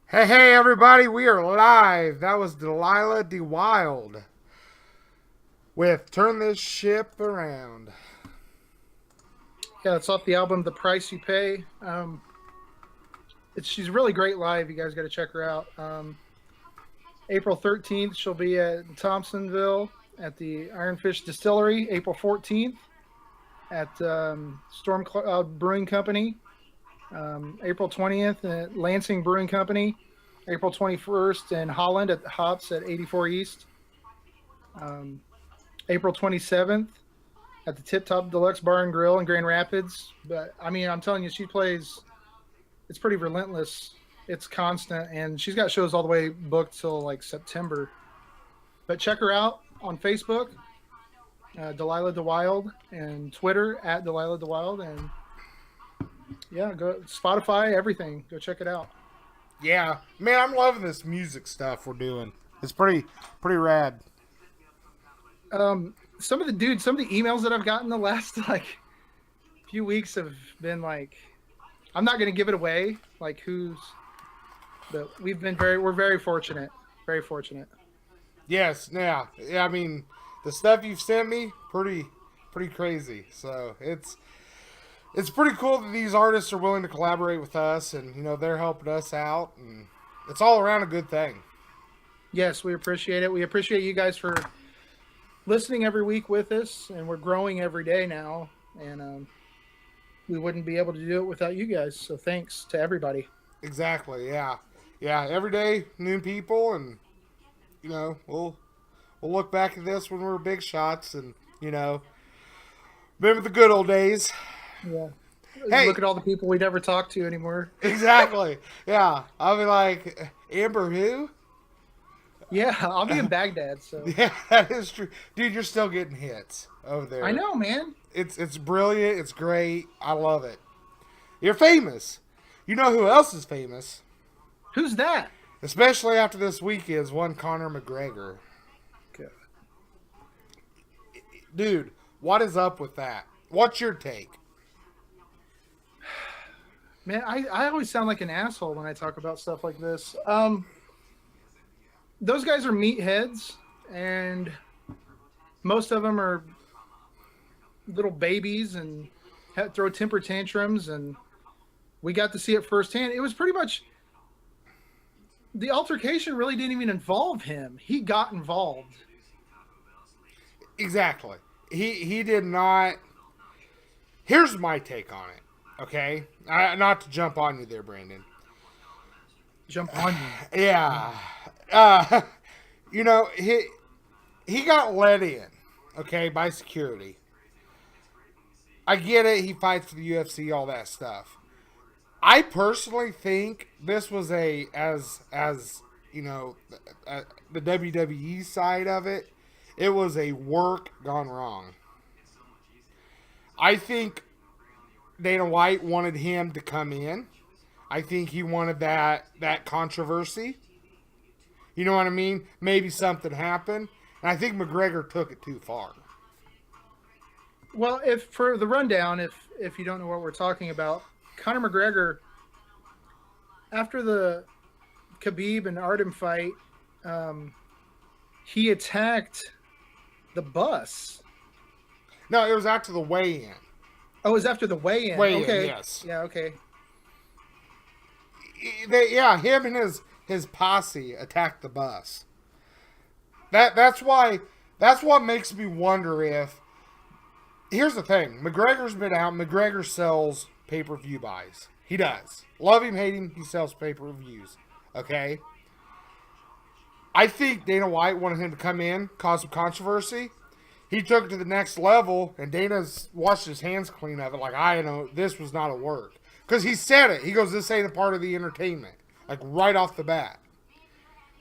Hey, hey, everybody, we are live. That was Delilah De Wild with Turn This Ship Around. Yeah, it's off the album "The Price You Pay." She's really great live. You guys got to check her out. April 13th, she'll be at Thompsonville at the Ironfish Distillery. April 14th at Storm Cloud Brewing Company. April 20th at Lansing Brewing Company. April 21st in Holland at Hops at 84 East. Um, April 27th at the Tip Top Deluxe Bar and Grill in Grand Rapids. But I mean, I'm telling you, she plays. It's pretty relentless. It's constant, and she's got shows all the way booked till like September. But check her out on Facebook, Delilah DeWild, and Twitter at Delilah DeWild, and yeah, go Spotify, everything. Go check it out. Yeah, man, I'm loving this music stuff we're doing. It's pretty rad. Some of the dudes, some of the emails that I've gotten the last like few weeks have been like, I'm not gonna give it away, like who's, but we're very fortunate, very fortunate. Yes, yeah. I mean, the stuff you've sent me, pretty crazy. So it's pretty cool that these artists are willing to collaborate with us, and they're helping us out, and it's all around a good thing. Yes, we appreciate it. We appreciate you guys for listening every week with us, and we're growing every day now, and we wouldn't be able to do it without you guys. So thanks to everybody. Exactly. Yeah. Every day, new people, and we'll look back at this when we're big shots, and remember the good old days. Yeah. Hey, Look at all the people we never talk to anymore. exactly. Yeah, I'll be like, Amber, who? Yeah, I'll be in Baghdad, so Yeah, that is true, dude. You're still getting hits over I there. know, man. It's brilliant. It's great. I love it. You're famous. You know who else is famous? Who's that? Especially after this week is one Conor McGregor. Okay. Dude, what is up with that? What's your take? Man, I always sound like an asshole when I talk about stuff like this. Those guys are meatheads, and most of them are little babies and throw temper tantrums, and we got to see it firsthand. It was pretty much the altercation really didn't even involve him. He got involved. Exactly. He did not. Here's my take on it. Okay, not to jump on you there, Brandon. Jump on you. Yeah. Uh, he got let in, okay, by security. I get it. He fights for the UFC, all that stuff. I personally think this was as the WWE side of it. It was a work gone wrong. I think Dana White wanted him to come in. I think he wanted that controversy. You know what I mean? Maybe something happened, and I think McGregor took it too far. Well, if for the rundown, if you don't know what we're talking about, Conor McGregor, after the Khabib and Artem fight, he attacked the bus. No, it was after the weigh-in. Oh, it was after the weigh-in. Weigh-in, Okay. yes. Yeah. Okay. Him and his posse attacked the bus. That's what makes me wonder if. Here's the thing: McGregor's been out. McGregor sells pay-per-view buys. He does. Love him, hate him. He sells pay-per-views. Okay. I think Dana White wanted him to come in, cause some controversy. He took it to the next level, and Dana's washed his hands clean of it. Like, I know this was not a work. Because he said it. He goes, this ain't a part of the entertainment. Like, right off the bat.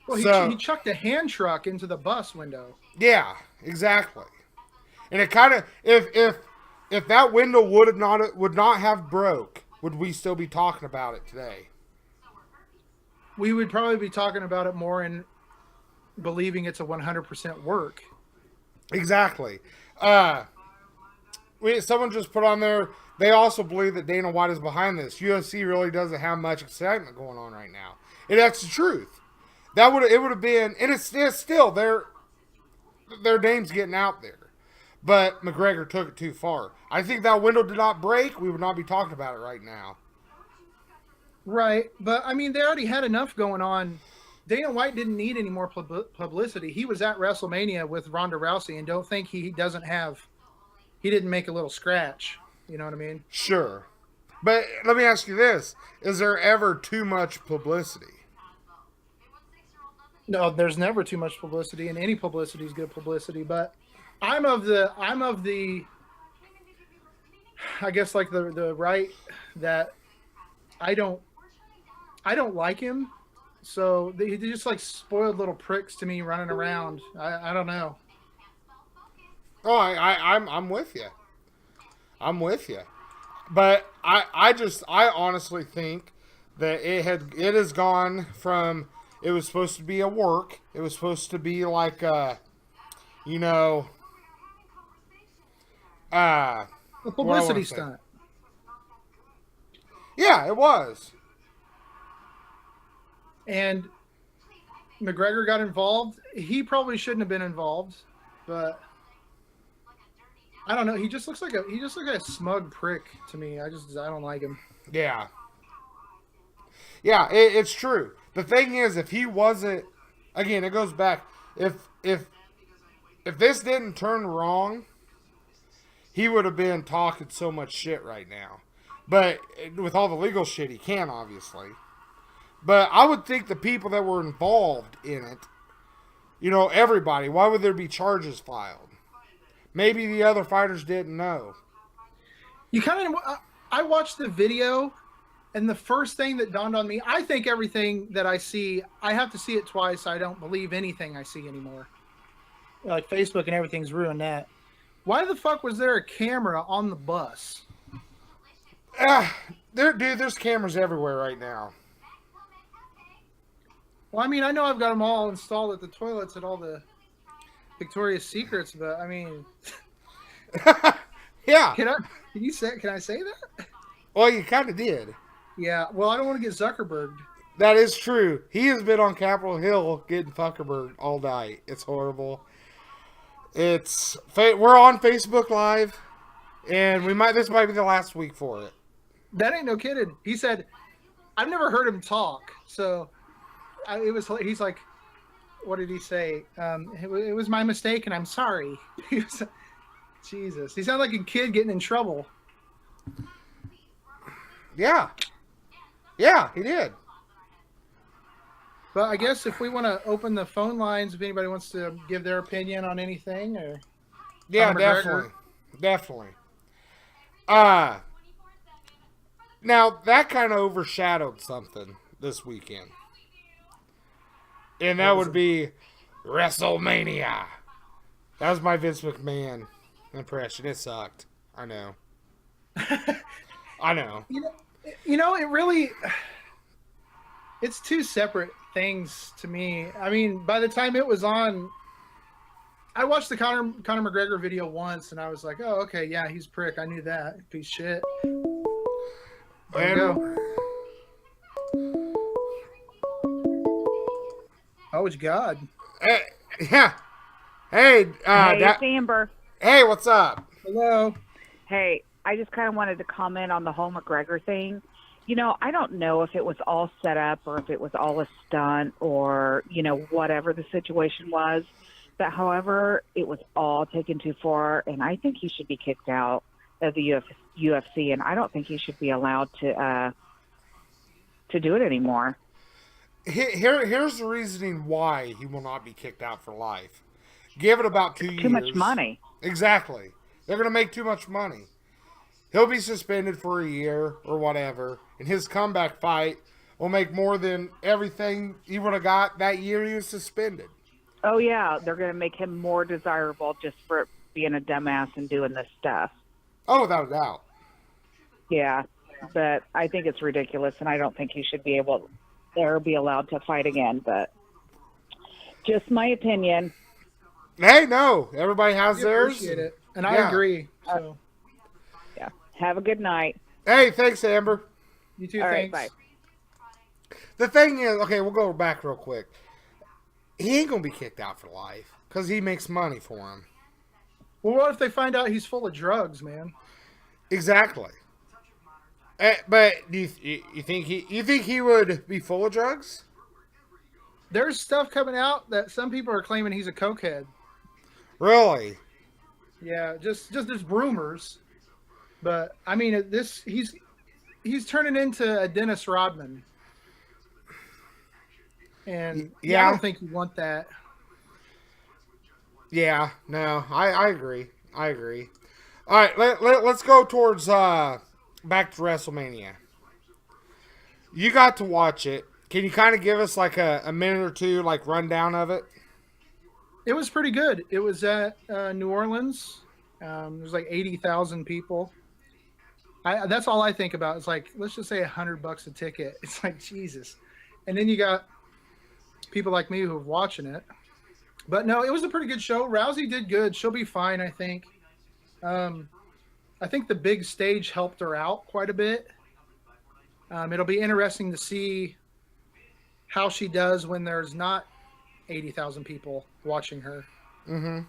Well, So, he chucked a hand truck into the bus window. yeah, exactly. And it kind of, if that window would not have broke, would we still be talking about it today? We would probably be talking about it more and believing it's a 100% work. Exactly. Someone just put on there. They also believe that Dana White is behind this. UFC really doesn't have much excitement going on right now. And that's the truth. It would have been, and it's still their name's getting out there. But McGregor took it too far. I think that window did not break. We would not be talking about it right now. Right, but I mean, they already had enough going on. Dana White didn't need any more publicity. He was at WrestleMania with Ronda Rousey, and don't think he didn't make a little scratch. You know what I mean? Sure. But let me ask you this. Is there ever too much publicity? No, there's never too much publicity, and any publicity is good publicity. But I'm of the, I guess like the right that I don't like him. So they're just like spoiled little pricks to me running around. I don't know. Oh, I'm with you. I'm with you. But I honestly think that it has gone from, it was supposed to be a work. It was supposed to be like a publicity stunt. Yeah, it was. And McGregor got involved. He probably shouldn't have been involved, but I don't know. He just looks like a smug prick to me. I don't like him. Yeah. Yeah, it's true. The thing is, if he wasn't, again, it goes back. If this didn't turn wrong, he would have been talking so much shit right now. But with all the legal shit, he can, obviously. But I would think the people that were involved in it, everybody, why would there be charges filed? Maybe the other fighters didn't know. I watched the video, and the first thing that dawned on me, I think everything that I see, I have to see it twice. I don't believe anything I see anymore. Like Facebook and everything's ruined that. Why the fuck was there a camera on the bus? There's cameras everywhere right now. Well, I mean, I know I've got them all installed at the toilets at all the Victoria's Secrets, but I mean, yeah. Can I say that? Well, you kind of did. Yeah. Well, I don't want to get Zuckerberged. That is true. He has been on Capitol Hill getting Zuckerberg all night. It's horrible. We're on Facebook Live, and this might be the last week for it. That ain't no kidding. He said, I've never heard him talk, so he's like, what did he say? It was my mistake, and I'm sorry. Jesus, he sounded like a kid getting in trouble. Yeah, he did. But I guess if we want to open the phone lines, if anybody wants to give their opinion on anything, or yeah, definitely. Now that kind of overshadowed something this weekend, and that would be Wrestlemania. That was my Vince McMahon impression. It sucked. I know. I know. It really, it's two separate things to me. I mean, by the time it was on, I watched the Conor McGregor video once, and I was like, oh, okay, yeah, he's a prick. I knew that. Piece of shit. There you go. Oh, it's God. Yeah. Hey, it's Amber. Hey, what's up? Hello. Hey, I just kind of wanted to comment on the whole McGregor thing. I don't know if it was all set up or if it was all a stunt or, whatever the situation was. But however, it was all taken too far, and I think he should be kicked out of the UFC, and I don't think he should be allowed to do it anymore. Here's the reasoning why he will not be kicked out for life. Give it about 2 years. Too much money. Exactly. They're going to make too much money. He'll be suspended for a year or whatever, and his comeback fight will make more than everything he would have got that year he was suspended. Oh, yeah. They're going to make him more desirable just for being a dumbass and doing this stuff. Oh, without a doubt. Yeah, but I think it's ridiculous, and I don't think he should be allowed to fight again, but just my opinion. Hey, no. Everybody has theirs. Appreciate it. And I agree. So. Yeah. Have a good night. Hey, thanks, Amber. You too, All thanks. right, bye. The thing is, okay, we'll go back real quick. He ain't gonna be kicked out for life because he makes money for him. Well, what if they find out he's full of drugs, man? Exactly. But do you think he would be full of drugs? There's stuff coming out that some people are claiming he's a cokehead. Really? Yeah, just rumors. But I mean, he's turning into a Dennis Rodman, and yeah, I don't think you want that. Yeah, no, I agree. I agree. All right, let's go towards back to WrestleMania. You got to watch it. Can you kind of give us like a minute or two, like rundown of it? It was pretty good. It was at New Orleans. There's like 80,000 people. That's all I think about. It's like, let's just say $100 a ticket. It's like, Jesus. And then you got people like me who are watching it. But no, it was a pretty good show. Rousey did good. She'll be fine, I think. I think the big stage helped her out quite a bit. It'll be interesting to see how she does when there's not 80,000 people watching her. Mm-hmm.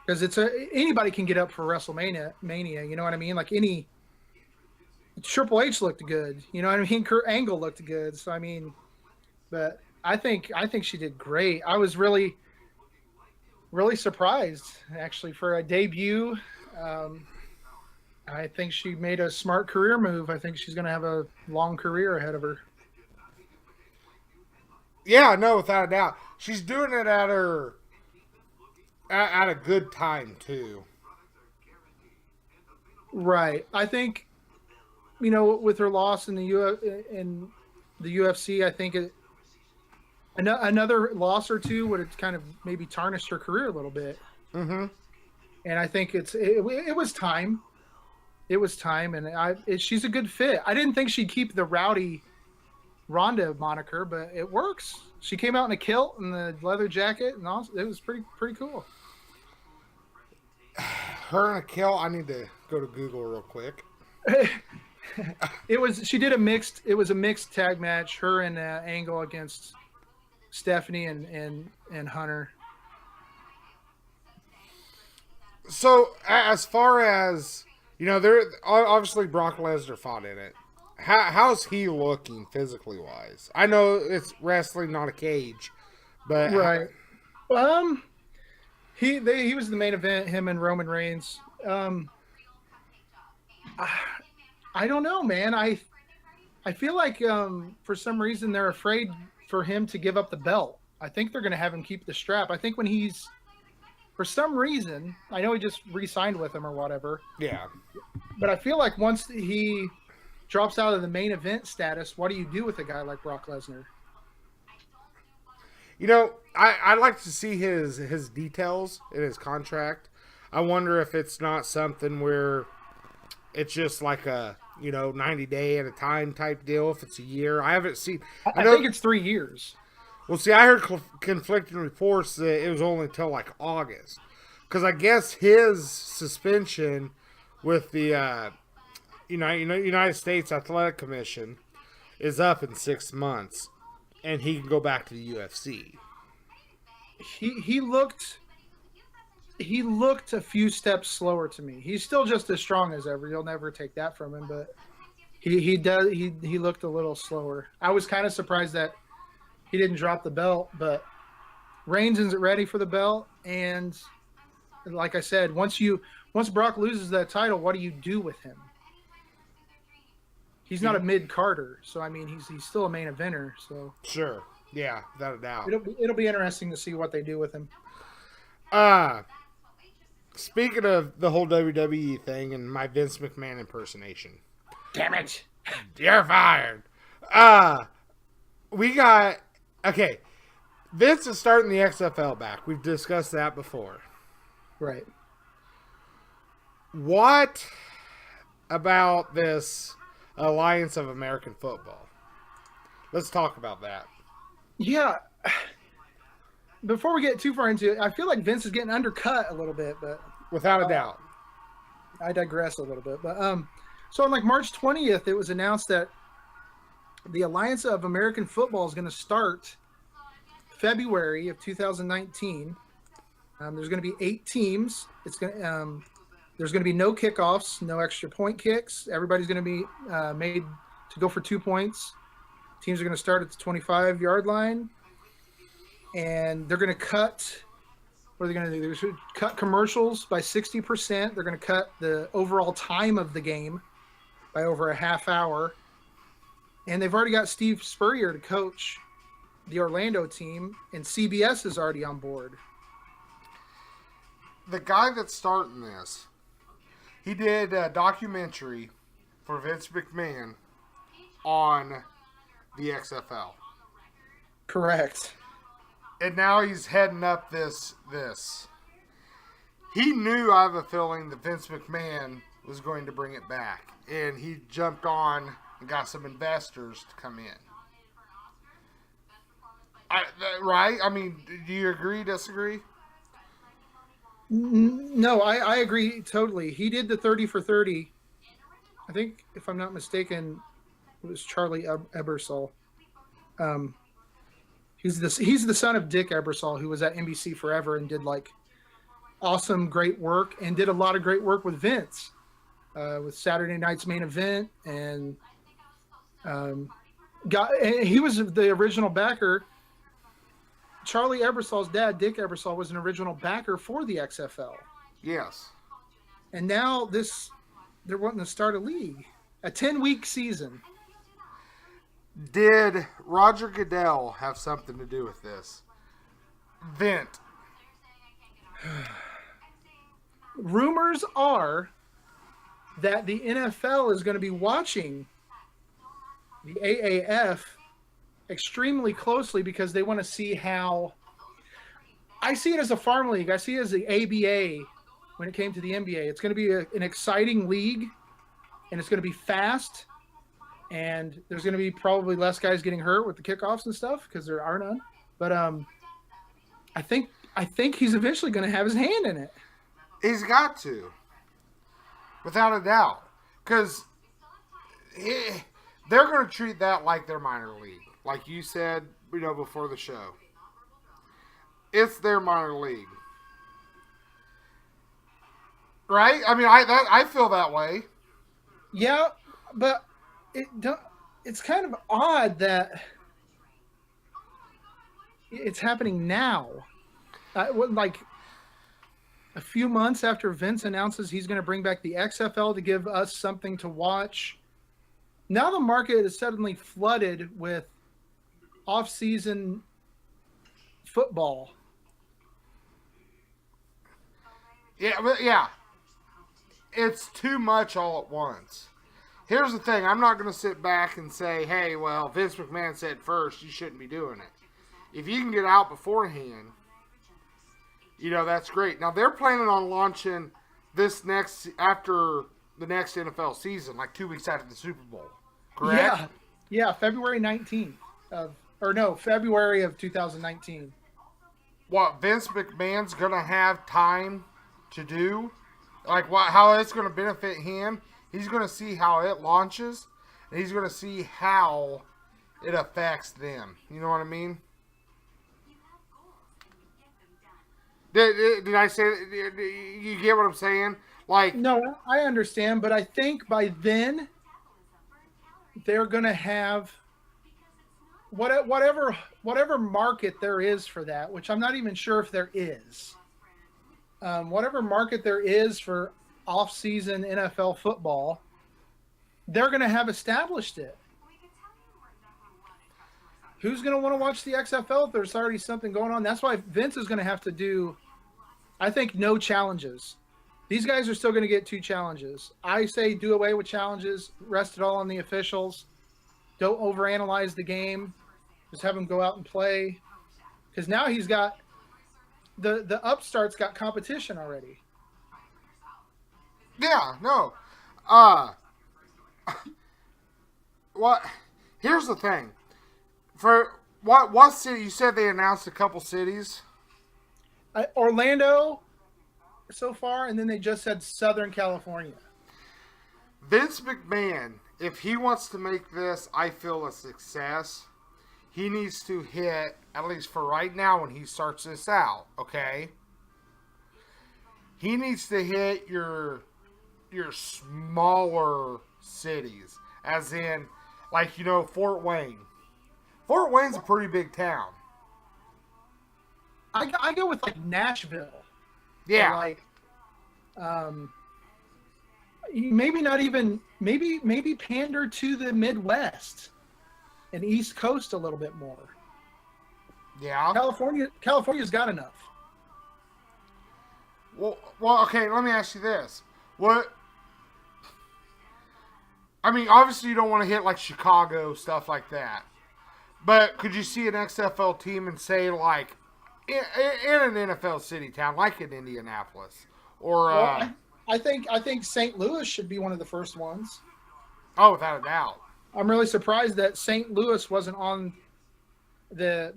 Because anybody can get up for WrestleMania, you know what I mean? Like Triple H looked good, you know what I mean? Kurt Angle looked good. So I mean, but I think she did great. I was really surprised actually for a debut. I think she made a smart career move. I think she's going to have a long career ahead of her. Yeah, no, without a doubt. She's doing it at a good time too. Right. I think, with her loss in the UFC, I think another loss or two would have kind of maybe tarnished her career a little bit. Mm-hmm. And I think it was time. It was time, and she's a good fit. I didn't think she'd keep the Rowdy Ronda moniker, but it works. She came out in a kilt and the leather jacket, and all, it was pretty cool. Her in a kilt. I need to go to Google real quick. It was a mixed tag match. Her and Angle against Stephanie and Hunter. So as far as there obviously Brock Lesnar fought in it. How's he looking physically wise? I know it's wrestling, not a cage, but right. He was the main event. Him and Roman Reigns. I don't know, man. I feel like for some reason they're afraid for him to give up the belt. I think they're going to have him keep the strap. I think when he's, for some reason, I know he just re-signed with him or whatever. Yeah. But I feel like once he drops out of the main event status, what do you do with a guy like Brock Lesnar? I'd like to see his details in his contract. I wonder if it's not something where it's just like a 90 day at a time type deal. If it's a year, I haven't seen. I think it's 3 years. Well, see, I heard conflicting reports that it was only until like August, because I guess his suspension with the United States Athletic Commission is up in 6 months, and he can go back to the UFC. He looked a few steps slower to me. He's still just as strong as ever. You'll never take that from him, but he looked a little slower. I was kind of surprised that he didn't drop the belt, but Reigns isn't ready for the belt, and like I said, once Brock loses that title, what do you do with him? He's not a mid-carder, so I mean he's still a main eventer. So sure, yeah, without a doubt. It'll be interesting to see what they do with him. Speaking of the whole WWE thing and my Vince McMahon impersonation, damn it, you're fired. We got Vince is starting the XFL back. We've discussed that before. Right. What about this Alliance of American Football? Let's talk about that. Yeah. Before we get too far into it, I feel like Vince is getting undercut a little bit, but without a doubt. I digress a little bit, but so on like March 20th, it was announced that The Alliance of American Football is going to start February of 2019. There's going to be 8 teams. There's going to be no kickoffs, no extra point kicks. Everybody's going to be made to go for 2 points. Teams are going to start at the 25-yard line, and they're going to cut. What are they going to do? They're going to cut commercials by 60%. They're going to cut the overall time of the game by over a half hour. And they've already got Steve Spurrier to coach the Orlando team, and CBS is already on board. The guy that's starting this, he did a documentary for Vince McMahon on the XFL. Correct. And now he's heading up this. He knew, I have a feeling, that Vince McMahon was going to bring it back. And he jumped on and got some investors to come in. Right? I mean, do you agree, disagree? No, I agree totally. He did the 30 for 30. I think, if I'm not mistaken, it was Charlie Ebersol. He's the son of Dick Ebersol, who was at NBC forever and did like awesome, great work, and did a lot of great work with Vince, with Saturday Night's Main Event, and he was the original backer. Charlie Ebersol's dad, Dick Ebersol, was an original backer for the XFL. Yes. And now they're wanting to start a league, a 10-week season. Did Roger Goodell have something to do with this? Vent. Rumors are that the NFL is going to be watching the AAF extremely closely because they want to see how. I see it as a farm league. I see it as the ABA when it came to the NBA. It's going to be an exciting league, and it's going to be fast, and there's going to be probably less guys getting hurt with the kickoffs and stuff because there are none. But I think he's eventually going to have his hand in it. He's got to, without a doubt, because they're going to treat that like their minor league. Like you said, before the show. It's their minor league. Right? I mean, I feel that way. Yeah, but it's kind of odd that it's happening now. Like a few months after Vince announces he's going to bring back the XFL to give us something to watch. Now the market is suddenly flooded with off-season football. Yeah. It's too much all at once. Here's the thing. I'm not going to sit back and say, hey, well, Vince McMahon said first, you shouldn't be doing it. If you can get out beforehand, that's great. Now, they're planning on launching after the next NFL season, like 2 weeks after the Super Bowl. Correct? Yeah, February 19th February of 2019. What Vince McMahon's going to have time to do, like how it's going to benefit him, he's going to see how it launches, and he's going to see how it affects them. You know what I mean? Did I say, you get what I'm saying? Like, no, I understand, but I think by then they're going to have whatever market there is for that, which I'm not even sure if there is. Whatever market there is for off-season NFL football, they're going to have established it. Who's going to want to watch the XFL if there's already something going on? That's why Vince is going to have to do, I think, no challenges. These guys are still going to get 2 challenges. I say do away with challenges, rest it all on the officials. Don't overanalyze the game. Just have them go out and play. Because now he's got, the upstart's got competition already. Yeah, no. What? Here's the thing. For what city? You said they announced a couple cities. Orlando, so far, and then they just said Southern California. Vince McMahon, if he wants to make this, I feel, a success, he needs to hit, at least for right now when he starts this out, okay? He needs to hit your smaller cities, as in, like, Fort Wayne. Fort Wayne's a pretty big town. I go with like Nashville. Yeah. Or like, maybe not even maybe pander to the Midwest and East Coast a little bit more. Yeah. California's got enough. Well, okay, let me ask you this. Obviously you don't want to hit like Chicago, stuff like that. But could you see an XFL team and say like in an NFL city town like in Indianapolis or Well, I think St. Louis should be one of the first ones. Oh, without a doubt. I'm really surprised that St. Louis wasn't on the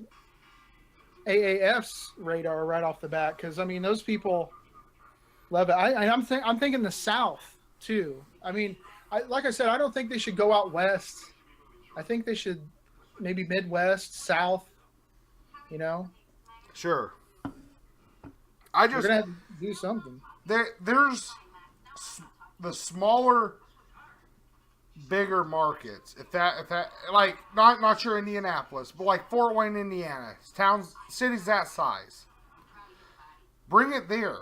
AAF's radar right off the bat, because those people love it. I'm thinking the South too. Like I said, I don't think they should go out west. I think they should maybe Midwest, South. Sure. We're gonna have to do something. There's the smaller, bigger markets. If that like not sure Indianapolis, but like Fort Wayne, Indiana, cities that size. Bring it there.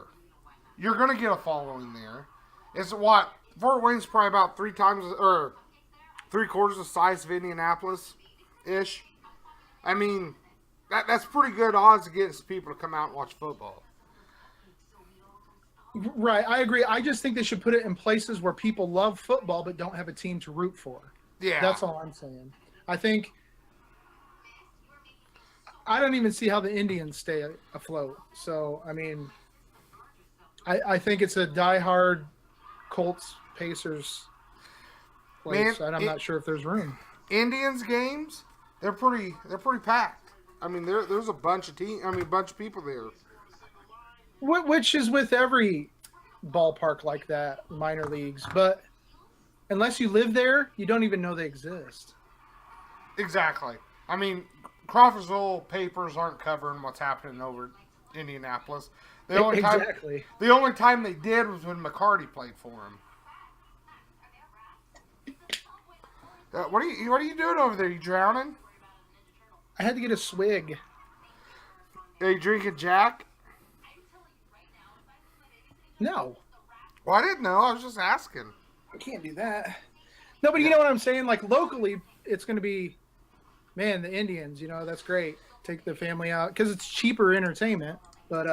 You're gonna get a following there. It's what Fort Wayne's probably about 3 times or 3/4 the size of Indianapolis, ish. That's pretty good odds to get people to come out and watch football. Right, I agree. I just think they should put it in places where people love football but don't have a team to root for. Yeah. That's all I'm saying. I don't even see how the Indians stay afloat. So, I think it's a diehard Colts Pacers place, and I'm not sure if there's room. Indians games, they're pretty packed. There's a bunch of bunch of people there. Which is with every ballpark like that, minor leagues. But unless you live there, you don't even know they exist. Exactly. Crawfordsville papers aren't covering what's happening over Indianapolis. The only time they did was when McCarty played for him. What are you doing over there? You drowning? I had to get a swig. Are you drinking Jack? No. Well, I didn't know. I was just asking. I can't do that. No, but you know what I'm saying? Like, locally, it's going to be, man, the Indians, that's great. Take the family out because it's cheaper entertainment. But,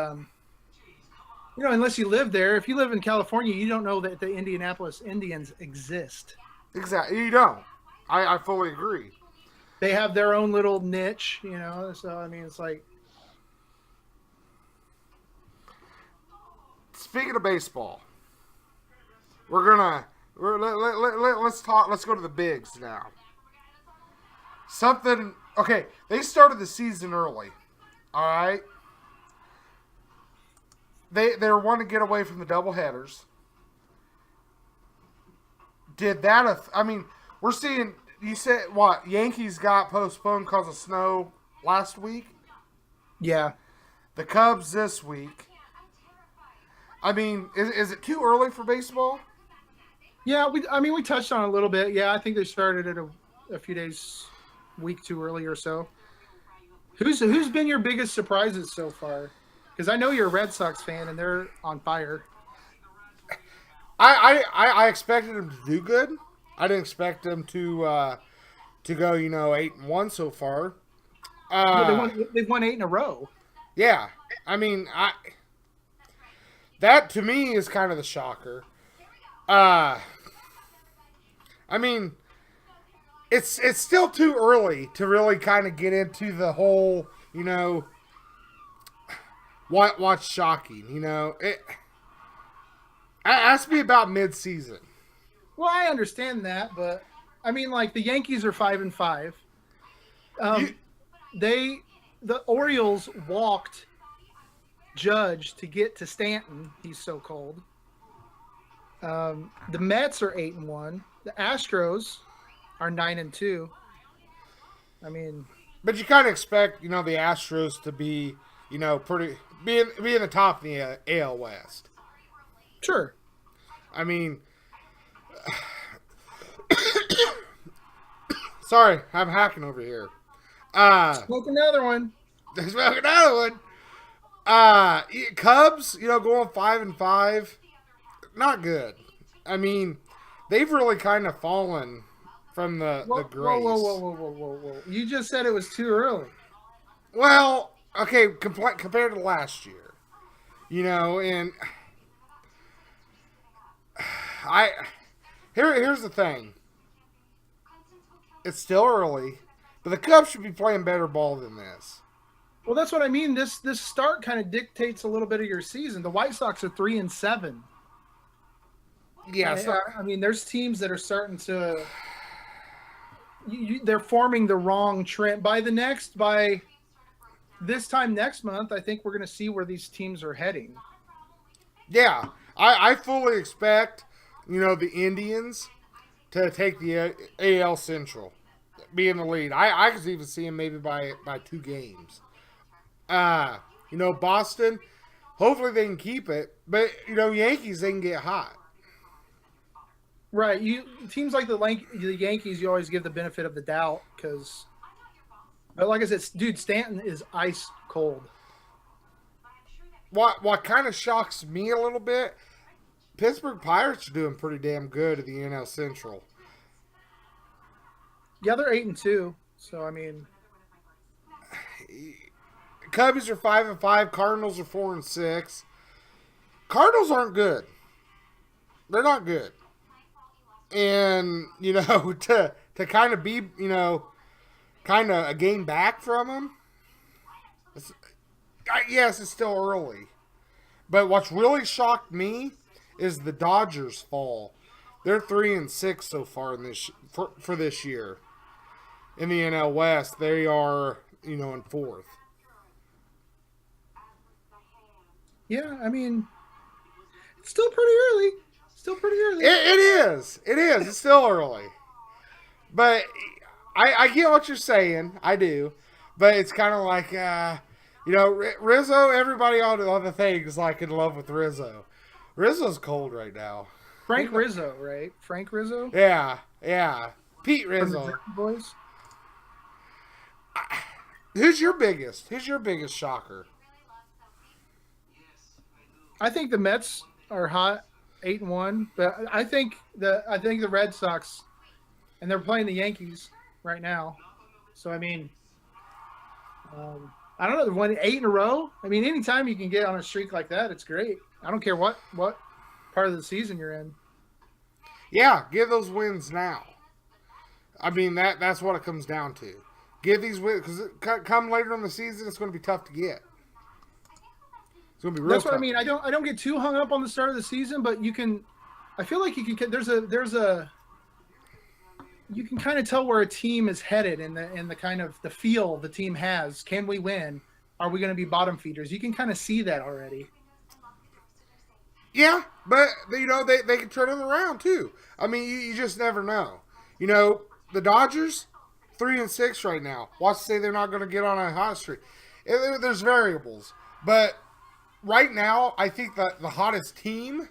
unless you live there, if you live in California, you don't know that the Indianapolis Indians exist. Exactly. You don't. I fully agree. They have their own little niche, so, it's like. Speaking of baseball, let's talk. Let's go to the bigs now. Okay, they started the season early. All right. They're wanting to get away from the double headers. Did that? We're seeing. You said what? Yankees got postponed because of snow last week. Yeah. The Cubs this week. Is it too early for baseball? Yeah, we touched on it a little bit. Yeah, I think they started it a few days, week too early or so. Who's been your biggest surprises so far? Because I know you're a Red Sox fan and they're on fire. I expected them to do good. I didn't expect them to go 8-1 so far. They've won 8 in a row. Yeah, that to me is kind of the shocker. It's still too early to really kind of get into the whole, what's shocking. Ask me about mid-season. Well, I understand that, but the Yankees are 5-5. The Orioles walked Judge to get to Stanton. He's so cold. The Mets are 8-1. The Astros are 9-2. I mean, But you kind of expect, the Astros to be, be in the top of the AL West. sure. I mean, sorry, I'm hacking over here. Smoke another one. There's another one. Cubs, going 5-5, not good. I mean, they've really kind of fallen from the grace. Whoa. You just said it was too early. Well, okay, compared to last year, and here's the thing. It's still early, but the Cubs should be playing better ball than this. Well, that's what I mean. This start kind of dictates a little bit of your season. The White Sox are 3-7. Yeah, I mean, there's teams that are starting to. They're forming the wrong trend. By this time next month, I think we're going to see where these teams are heading. Yeah, I fully expect, the Indians to take the AL Central, be in the lead. I could even see them maybe by 2 games. Boston, hopefully they can keep it, but Yankees, they can get hot. Right, teams like the Yankees, you always give the benefit of the doubt because, but like I said, dude, Stanton is ice cold. What kind of shocks me a little bit, Pittsburgh Pirates are doing pretty damn good at the NL Central. Yeah, they're 8-2, so I mean, Cubbies are 5-5, Cardinals are 4-6. Cardinals aren't good. They're not good. And, to kind of be, kind of a game back from them, yes, it's still early. But what's really shocked me is the Dodgers' fall. They're 3-6 so far in for this year. In the NL West, they are, in 4th. Yeah, I mean, it's still pretty early. It is. It's still early. But I get what you're saying. I do. But it's kind of like, Rizzo, everybody on the thing is like in love with Rizzo. Rizzo's cold right now. Frank Rizzo, right? Frank Rizzo? Yeah. Pete Rizzo. From the Jersey Boys? Who's your biggest shocker? I think the Mets are hot, 8-1, but I think the Red Sox, and they're playing the Yankees right now. So I mean, I don't know, they've won 8 in a row. I mean, anytime you can get on a streak like that, it's great. I don't care what part of the season you're in. Yeah, give those wins now. I mean, that's what it comes down to. Give these wins, because come later in the season, it's going to be tough to get. It's going to be real. That's what tough. I mean. I don't get too hung up on the start of the season, but you can. I feel like you can. You can kind of tell where a team is headed in the kind of the feel the team has. Can we win? Are we going to be bottom feeders? You can kind of see that already. Yeah, but they can turn it around too. I mean, you just never know. The Dodgers 3-6 right now. Watch say they're not going to get on a hot streak. There's variables, but right now I think that the hottest team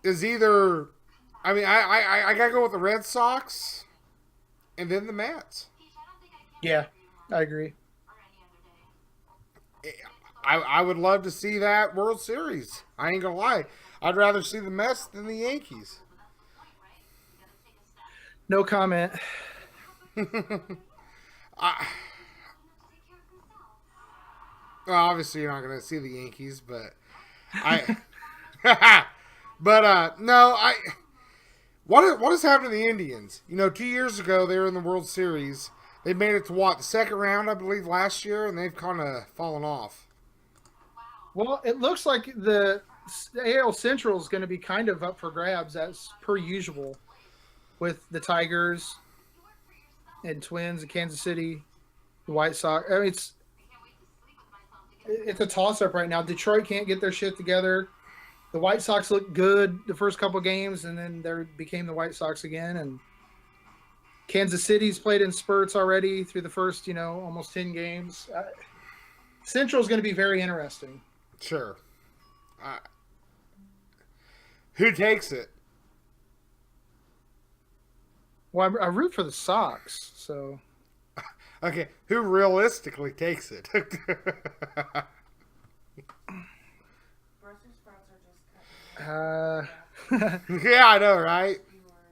is either. I mean, I gotta go with the Red Sox, and then the Mets. Yeah, I agree. I would love to see that World Series. I ain't gonna lie. I'd rather see the Mets than the Yankees. No comment. Well, obviously you're not gonna see the Yankees, but no, What has happened to the Indians? 2 years ago they were in the World Series. They made it to the second round, I believe, last year, and they've kind of fallen off. Well, it looks like the AL Central is going to be kind of up for grabs as per usual, with the Tigers and Twins and Kansas City, the White Sox. I mean, it's a toss-up right now. Detroit can't get their shit together. the White Sox looked good the first couple games, and then they became the White Sox again. And Kansas City's played in spurts already through the first, almost 10 games. Central is going to be very interesting. Sure. Who takes it? Well, I root for the Sox, so. Okay, who realistically takes it? Uh, Yeah, I know, right?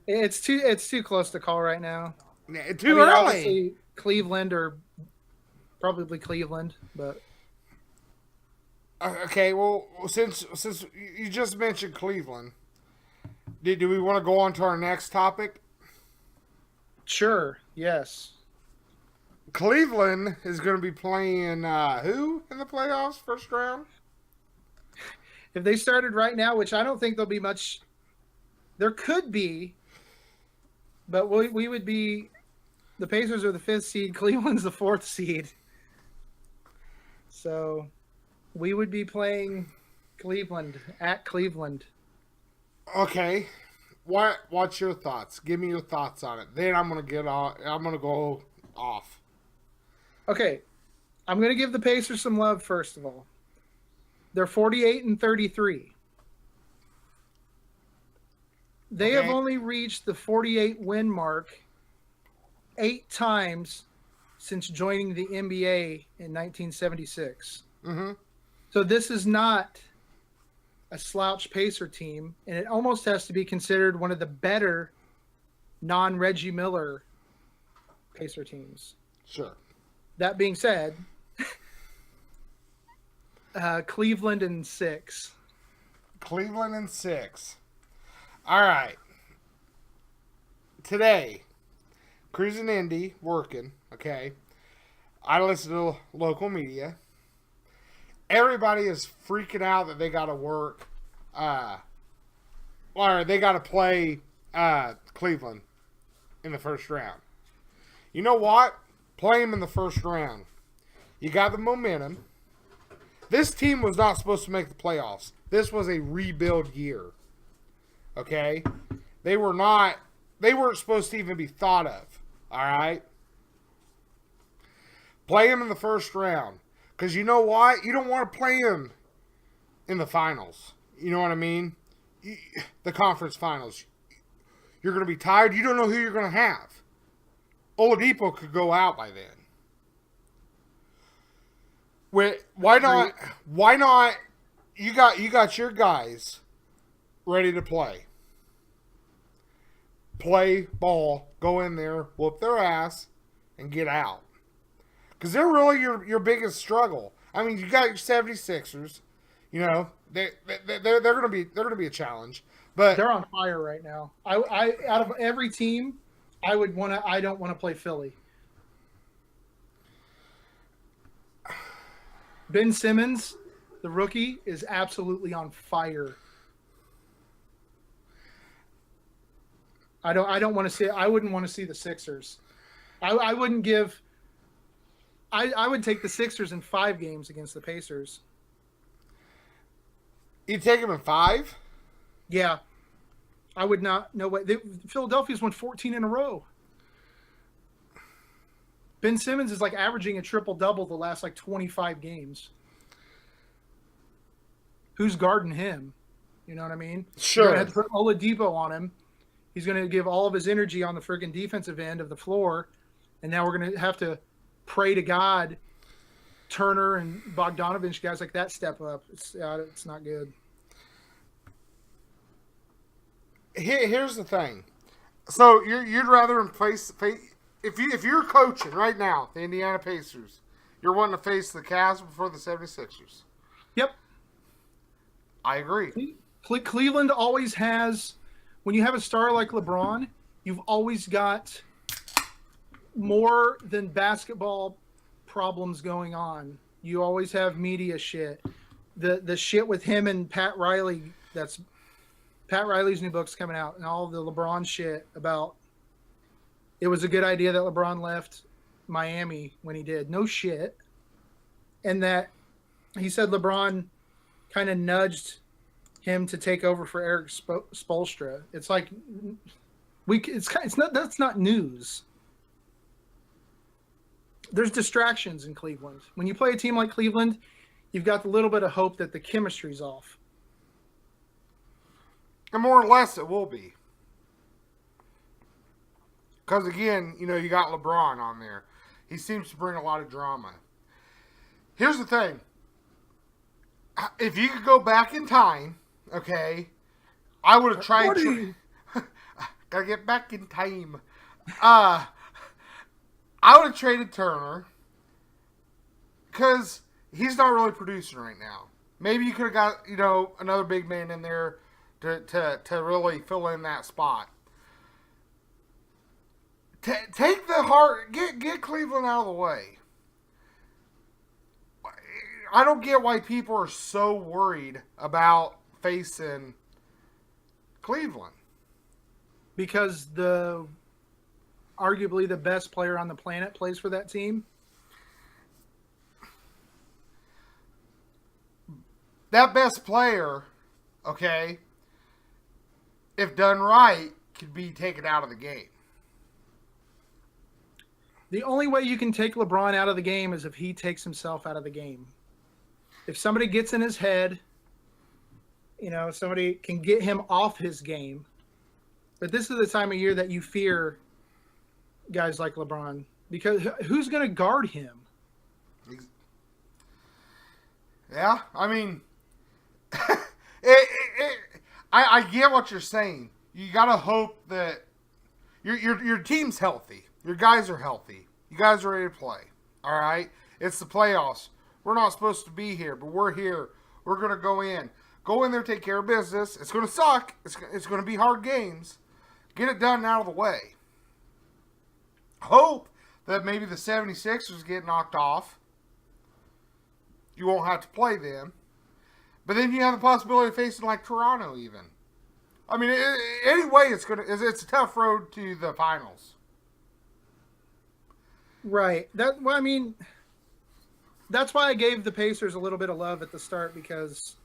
it's too close to call right now. Too early. Obviously, Cleveland or probably Cleveland, but Okay, well, since you just mentioned Cleveland, do we want to go on to our next topic? sure, yes. Cleveland is going to be playing who in the playoffs, first round? If they started right now, which I don't think there'll be much, there could be, but we would be, the Pacers are the 5th seed, Cleveland's the 4th seed. So we would be playing Cleveland at Cleveland. Okay, what's your thoughts? Give me your thoughts on it. Then I'm gonna go off. Okay, I'm going to give the Pacers some love first of all. They're 48-33. They have Okay. only reached the 48 win mark 8 times since joining the NBA in 1976. Mm-hmm. So this is not a slouch Pacer team, and it almost has to be considered one of the better non-Reggie Miller Pacer teams. Sure. That being said, Cleveland in 6. Cleveland in 6. All right. Today, cruising Indy, working. Okay. I listen to local media. Everybody is freaking out that they got to work, or they got to play Cleveland in the first round. You know what? Play them in the first round. You got the momentum. This team was not supposed to make the playoffs. This was a rebuild year. Okay? They weren't supposed to even be thought of. All right? Play them in the first round. Because you know what? You don't want to play them in the finals. You know what I mean? The conference finals. You're going to be tired. You don't know who you're going to have. Oladipo could go out by then. Why not? Why not? You got your guys ready to play. Play ball, go in there, whoop their ass, and get out. Because they're really your biggest struggle. I mean, you got your 76ers. You know, they're gonna be a challenge. But They're on fire right now. I out of every team, I don't want to play Philly. Ben Simmons, the rookie, is absolutely on fire. I wouldn't want to see the Sixers. I wouldn't give. I would take the Sixers in 5 games against the Pacers. you take them in 5. Yeah, I would not. No way. Philadelphia's won 14 in a row. Ben Simmons is like averaging a triple-double the last 25 games. Who's guarding him? You know what I mean? Sure. You're going to have to put Oladipo on him. He's going to give all of his energy on the friggin' defensive end of the floor. And now we're going to have to pray to God Turner and Bogdanovich, guys like that, step up. It's not good. Here's the thing. So you'd rather face if you're coaching right now, the Indiana Pacers, you're wanting to face the Cavs before the 76ers. Yep. I agree. Cleveland always has, when you have a star like LeBron, you've always got more than basketball problems going on. You always have media shit. The shit with him and Pat Riley, that's Pat Riley's new book's coming out, and all the LeBron shit about it was a good idea that LeBron left Miami when he did. No shit. And that he said LeBron kind of nudged him to take over for Eric Spoelstra. It's like that's not news. There's distractions in Cleveland. When you play a team like Cleveland, you've got a little bit of hope that the chemistry's off. And more or less it will be. Because again, you got LeBron on there. He seems to bring a lot of drama. Here's the thing. If you could go back in time, okay, I would have tried to... Gotta get back in time. I would have traded Turner. Because he's not really producing right now. Maybe you could have got, another big man in there to really fill in that spot. Take the heart, get Cleveland out of the way. I don't get why people are so worried about facing Cleveland. Because arguably the best player on the planet plays for that team. That best player, okay, if done right, could be taken out of the game. The only way you can take LeBron out of the game is if he takes himself out of the game. If somebody gets in his head, somebody can get him off his game. But this is the time of year that you fear guys like LeBron. Because who's going to guard him? Yeah, I mean, I get what you're saying. You got to hope that your team's healthy. Your guys are healthy. You guys are ready to play. All right? It's the playoffs. We're not supposed to be here, but we're here. We're going to go in. Go in there, take care of business. It's going to suck. It's going to be hard games. Get it done and out of the way. Hope that maybe the 76ers get knocked off. You won't have to play them. But then you have the possibility of facing like Toronto even. I mean, anyway, it's a tough road to the finals. Right. That's why I gave the Pacers a little bit of love at the start, because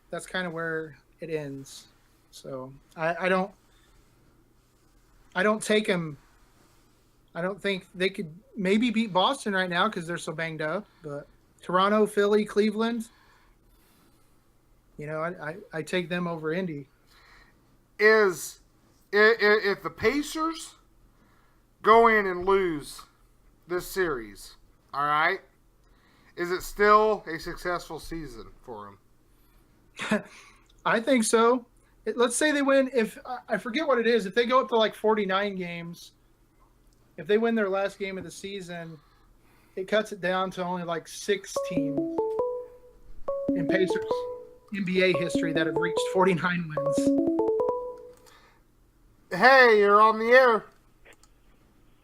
that's kind of where it ends. So I don't take them. I don't think they could maybe beat Boston right now because they're so banged up. But Toronto, Philly, Cleveland, I take them over Indy. If the Pacers go in and lose this series, all right, is it still a successful season for them? I think so. Let's say they win. If I forget what it is, if they go up to like 49 games, if they win their last game of the season, it cuts it down to only like 6 teams in Pacers NBA history that have reached 49 wins. Hey, you're on the air.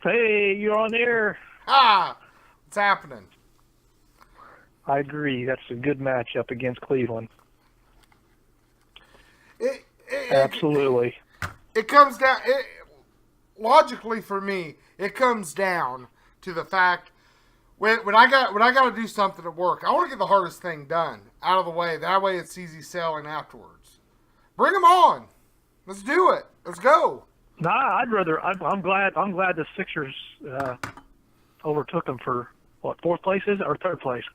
Hey, you're on the air. What's happening? I agree. That's a good matchup against Cleveland. Absolutely. It comes down. Logically, for me, it comes down to the fact when I got to do something at work, I want to get the hardest thing done out of the way. That way, it's easy sailing afterwards. Bring them on. Let's do it. Let's go. Nah, I'm glad the Sixers overtook them for what, 4th place is it, or 3rd place?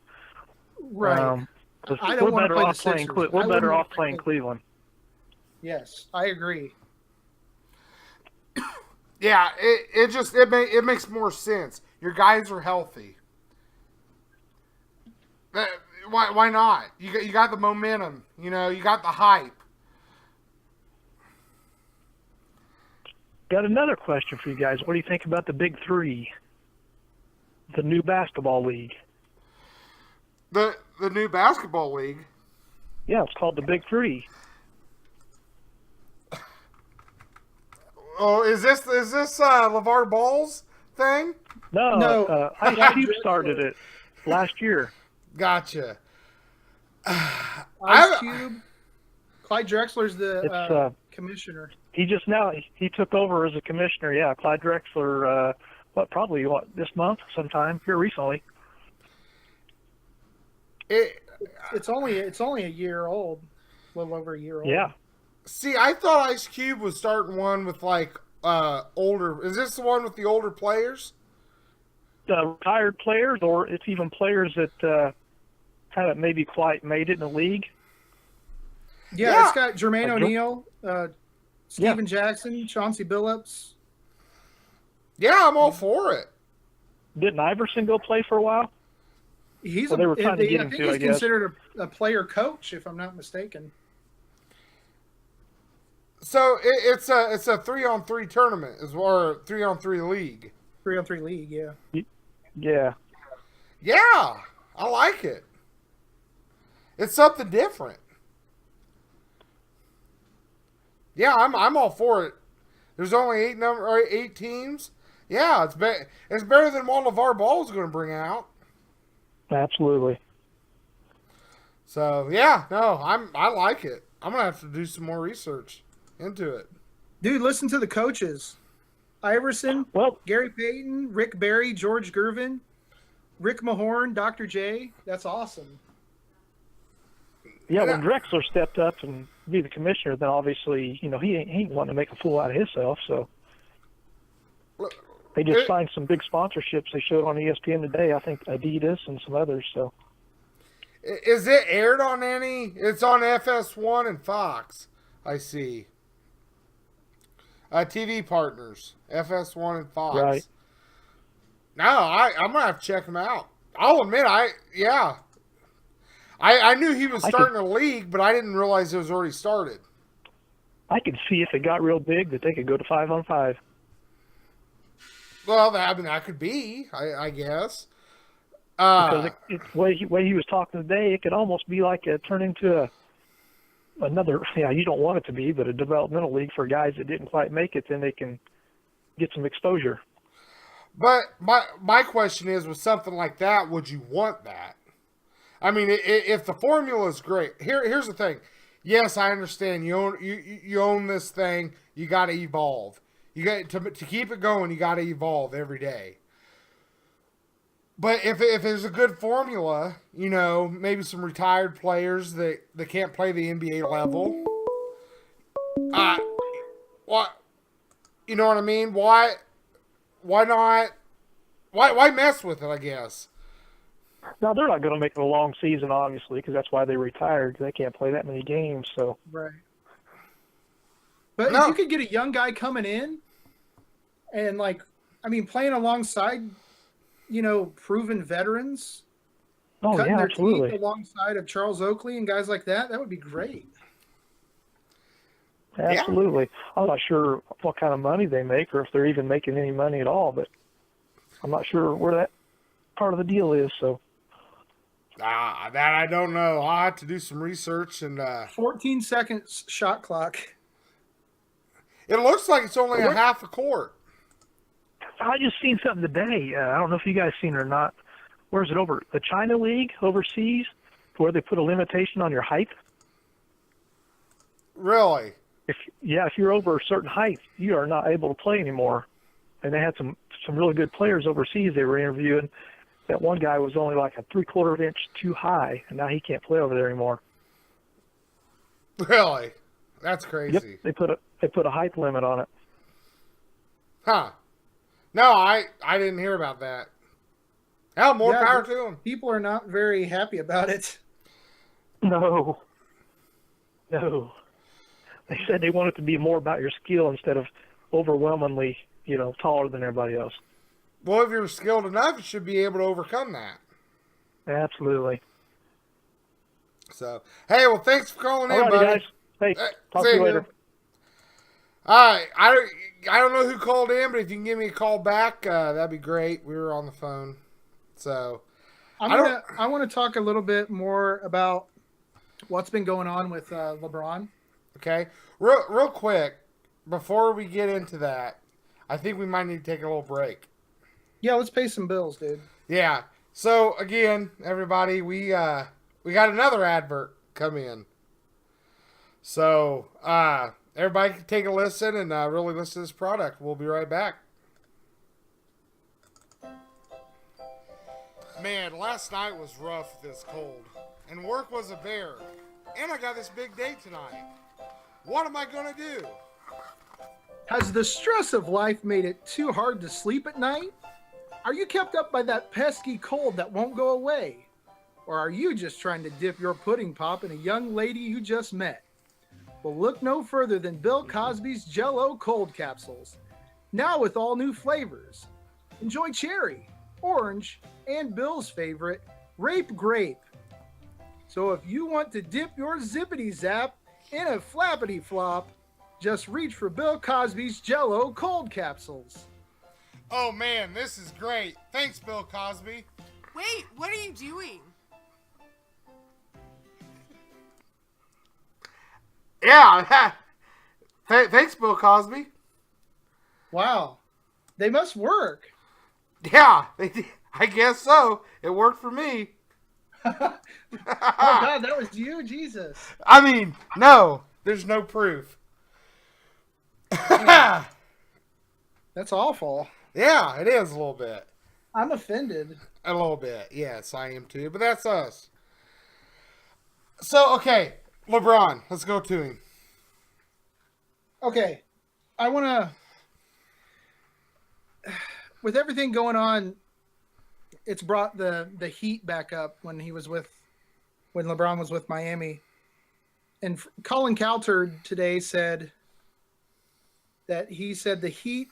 Right. We're better off playing Cleveland. Yes, I agree. Yeah, it makes more sense. Your guys are healthy. Why not? You got the momentum. You got the hype. Got another question for you guys. What do you think about the Big Three? The new basketball league. The new basketball league? Yeah, it's called the Big Three. Oh, is this LeVar Ball's thing? No. Ice Cube started it last year. Gotcha. Ice Cube. Clyde Drexler's the commissioner. He took over as a commissioner. Yeah, Clyde Drexler. This month sometime here recently. It's only a year old. a little over a year old. Yeah. See, I thought Ice Cube was starting one with like older. Is this the one with the older players? Retired players, or it's even players that haven't maybe quite made it in the league. Yeah, it's got Jermaine O'Neal, Steven Yeah. Jackson, Chauncey Billups. Yeah, I'm all for it. Didn't Iverson go play for a while? He's Well, they were trying to get I him think to, he's I guess. considered a player coach, if I'm not mistaken. So it's a 3-on-3 tournament, or 3-on-3 league. 3-on-3 league, yeah. Yeah. Yeah, I like it. It's something different. Yeah, I'm all for it. There's only 8 teams. Yeah, it's better than what LeVar Ball is going to bring out. Absolutely. So yeah, no, I like it. I'm gonna have to do some more research into it. Dude, listen to the coaches. Iverson, Well, Gary Payton, Rick Barry, George Gervin, Rick Mahorn, Dr. J. That's awesome. yeah, when Drexler stepped up and be the commissioner, then obviously, he ain't wanting to make a fool out of himself, so they just signed some big sponsorships they showed on ESPN today. I think Adidas and some others, so. Is it aired on any? It's on FS1 and Fox. I see. TV partners, FS1 and Fox. Right. No, I'm gonna have to check them out. I'll admit, I knew he was starting a league, but I didn't realize it was already started. I could see if it got real big that they could go to 5-on-5. Well, that could be, I guess. Because way he was talking today, it could almost be like turn into another. Yeah, you don't want it to be, but a developmental league for guys that didn't quite make it. Then they can get some exposure. But my question is, with something like that, would you want that? I mean, if the formula is great, here's the thing. Yes, I understand. You own this thing. You got to evolve. You got to keep it going. You got to evolve every day. But if there's a good formula, maybe some retired players that can't play the NBA level, what, you know what I mean? Why not? Why mess with it? I guess. Now they're not going to make it a long season, obviously, because that's why they retired. Because they can't play that many games. So. Right. But if you could get a young guy coming in, and playing alongside, proven veterans. Oh, cutting yeah, their absolutely. teeth alongside of Charles Oakley and guys like that would be great. Absolutely. Yeah. I'm not sure what kind of money they make or if they're even making any money at all, but I'm not sure where that part of the deal is. So. That I don't know. I'll have to do some research and 14 seconds shot clock. It looks like it's only a half a court. I just seen something today. I don't know if you guys seen it or not. Where is it over? The China League overseas, where they put a limitation on your height. Really? If you're over a certain height, you are not able to play anymore. And they had some really good players overseas they were interviewing. That one guy was only like a 3/4 inch too high, and now he can't play over there anymore. Really? That's crazy. Yep, they put a height limit on it. Huh. No, I didn't hear about that. Hell, more power to them. People are not very happy about it. No. They said they want it to be more about your skill instead of overwhelmingly, taller than everybody else. Well, if you're skilled enough, you should be able to overcome that. Absolutely. So, hey, well, thanks for calling in, buddy. Guys. Hey, talk to you later. All right. I don't know who called in, but if you can give me a call back, that'd be great. We were on the phone. So, I want to talk a little bit more about what's been going on with LeBron. Okay. Real quick, before we get into that, I think we might need to take a little break. Yeah, let's pay some bills, dude. Yeah. So, again, everybody, we got another advert come in. So, everybody can take a listen and really listen to this product. We'll be right back. Man, last night was rough with this cold. And work was a bear. And I got this big date tonight. What am I going to do? Has the stress of life made it too hard to sleep at night? Are you kept up by that pesky cold that won't go away? Or are you just trying to dip your pudding pop in a young lady you just met? Well, look no further than Bill Cosby's Jell-O cold capsules. Now with all new flavors. Enjoy cherry, orange, and Bill's favorite, rape grape. So if you want to dip your zippity zap in a flappity flop, just reach for Bill Cosby's Jell-O cold capsules. Oh man, this is great. Thanks, Bill Cosby. Wait, what are you doing? Yeah. Thanks, Bill Cosby. Wow. They must work. Yeah, I guess so. It worked for me. Oh, God, that was you? Jesus. I mean, no. There's no proof. That's awful. Yeah, it is a little bit. I'm offended. A little bit. Yes, I am too. But that's us. So, okay. LeBron. Let's go to him. Okay. I want to... With everything going on, it's brought the heat back up when LeBron was with Miami. And Colin Cowherd today said that the Heat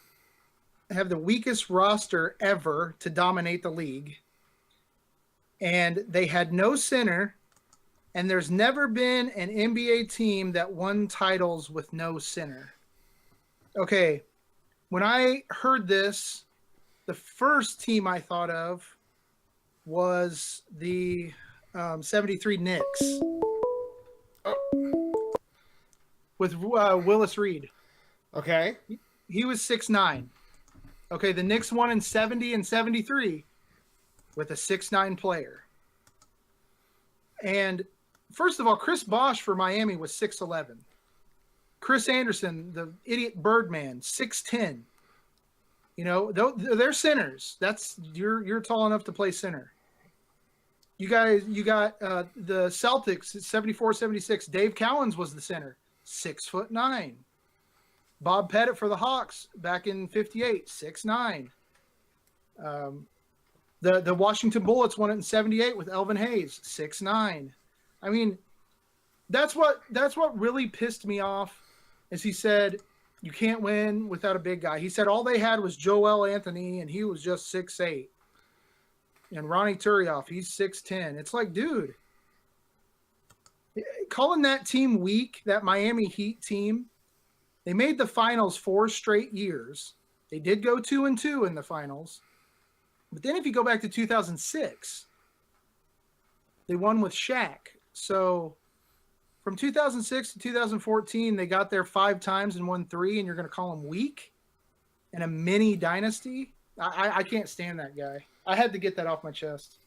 have the weakest roster ever to dominate the league. And they had no center. And there's never been an NBA team that won titles with no center. Okay. When I heard this, the first team I thought of was the 73 Knicks with Willis Reed. Okay. He was 6'9". Okay, the Knicks won in 70 and 73 with a 6'9" player. And first of all, Chris Bosh for Miami was 6'11". Chris Anderson, the idiot Birdman, 6'10". You know, they're centers. You're tall enough to play center. You got the Celtics at 74-76. Dave Cowens was the center, 6'9". Bob Pettit for the Hawks back in 58, 6'9". The Washington Bullets won it in 78 with Elvin Hayes, 6'9". I mean, that's what really pissed me off, is he said you can't win without a big guy. He said all they had was Joel Anthony, and he was just 6'8". And Ronnie Turioff, he's 6'10". It's like, dude, calling that team weak, that Miami Heat team, they made the finals 4 straight years. They did go 2-2 in the finals. But then if you go back to 2006, they won with Shaq. So from 2006 to 2014, they got there 5 times and won 3, and you're going to call them weak and a mini dynasty? I can't stand that guy. I had to get that off my chest.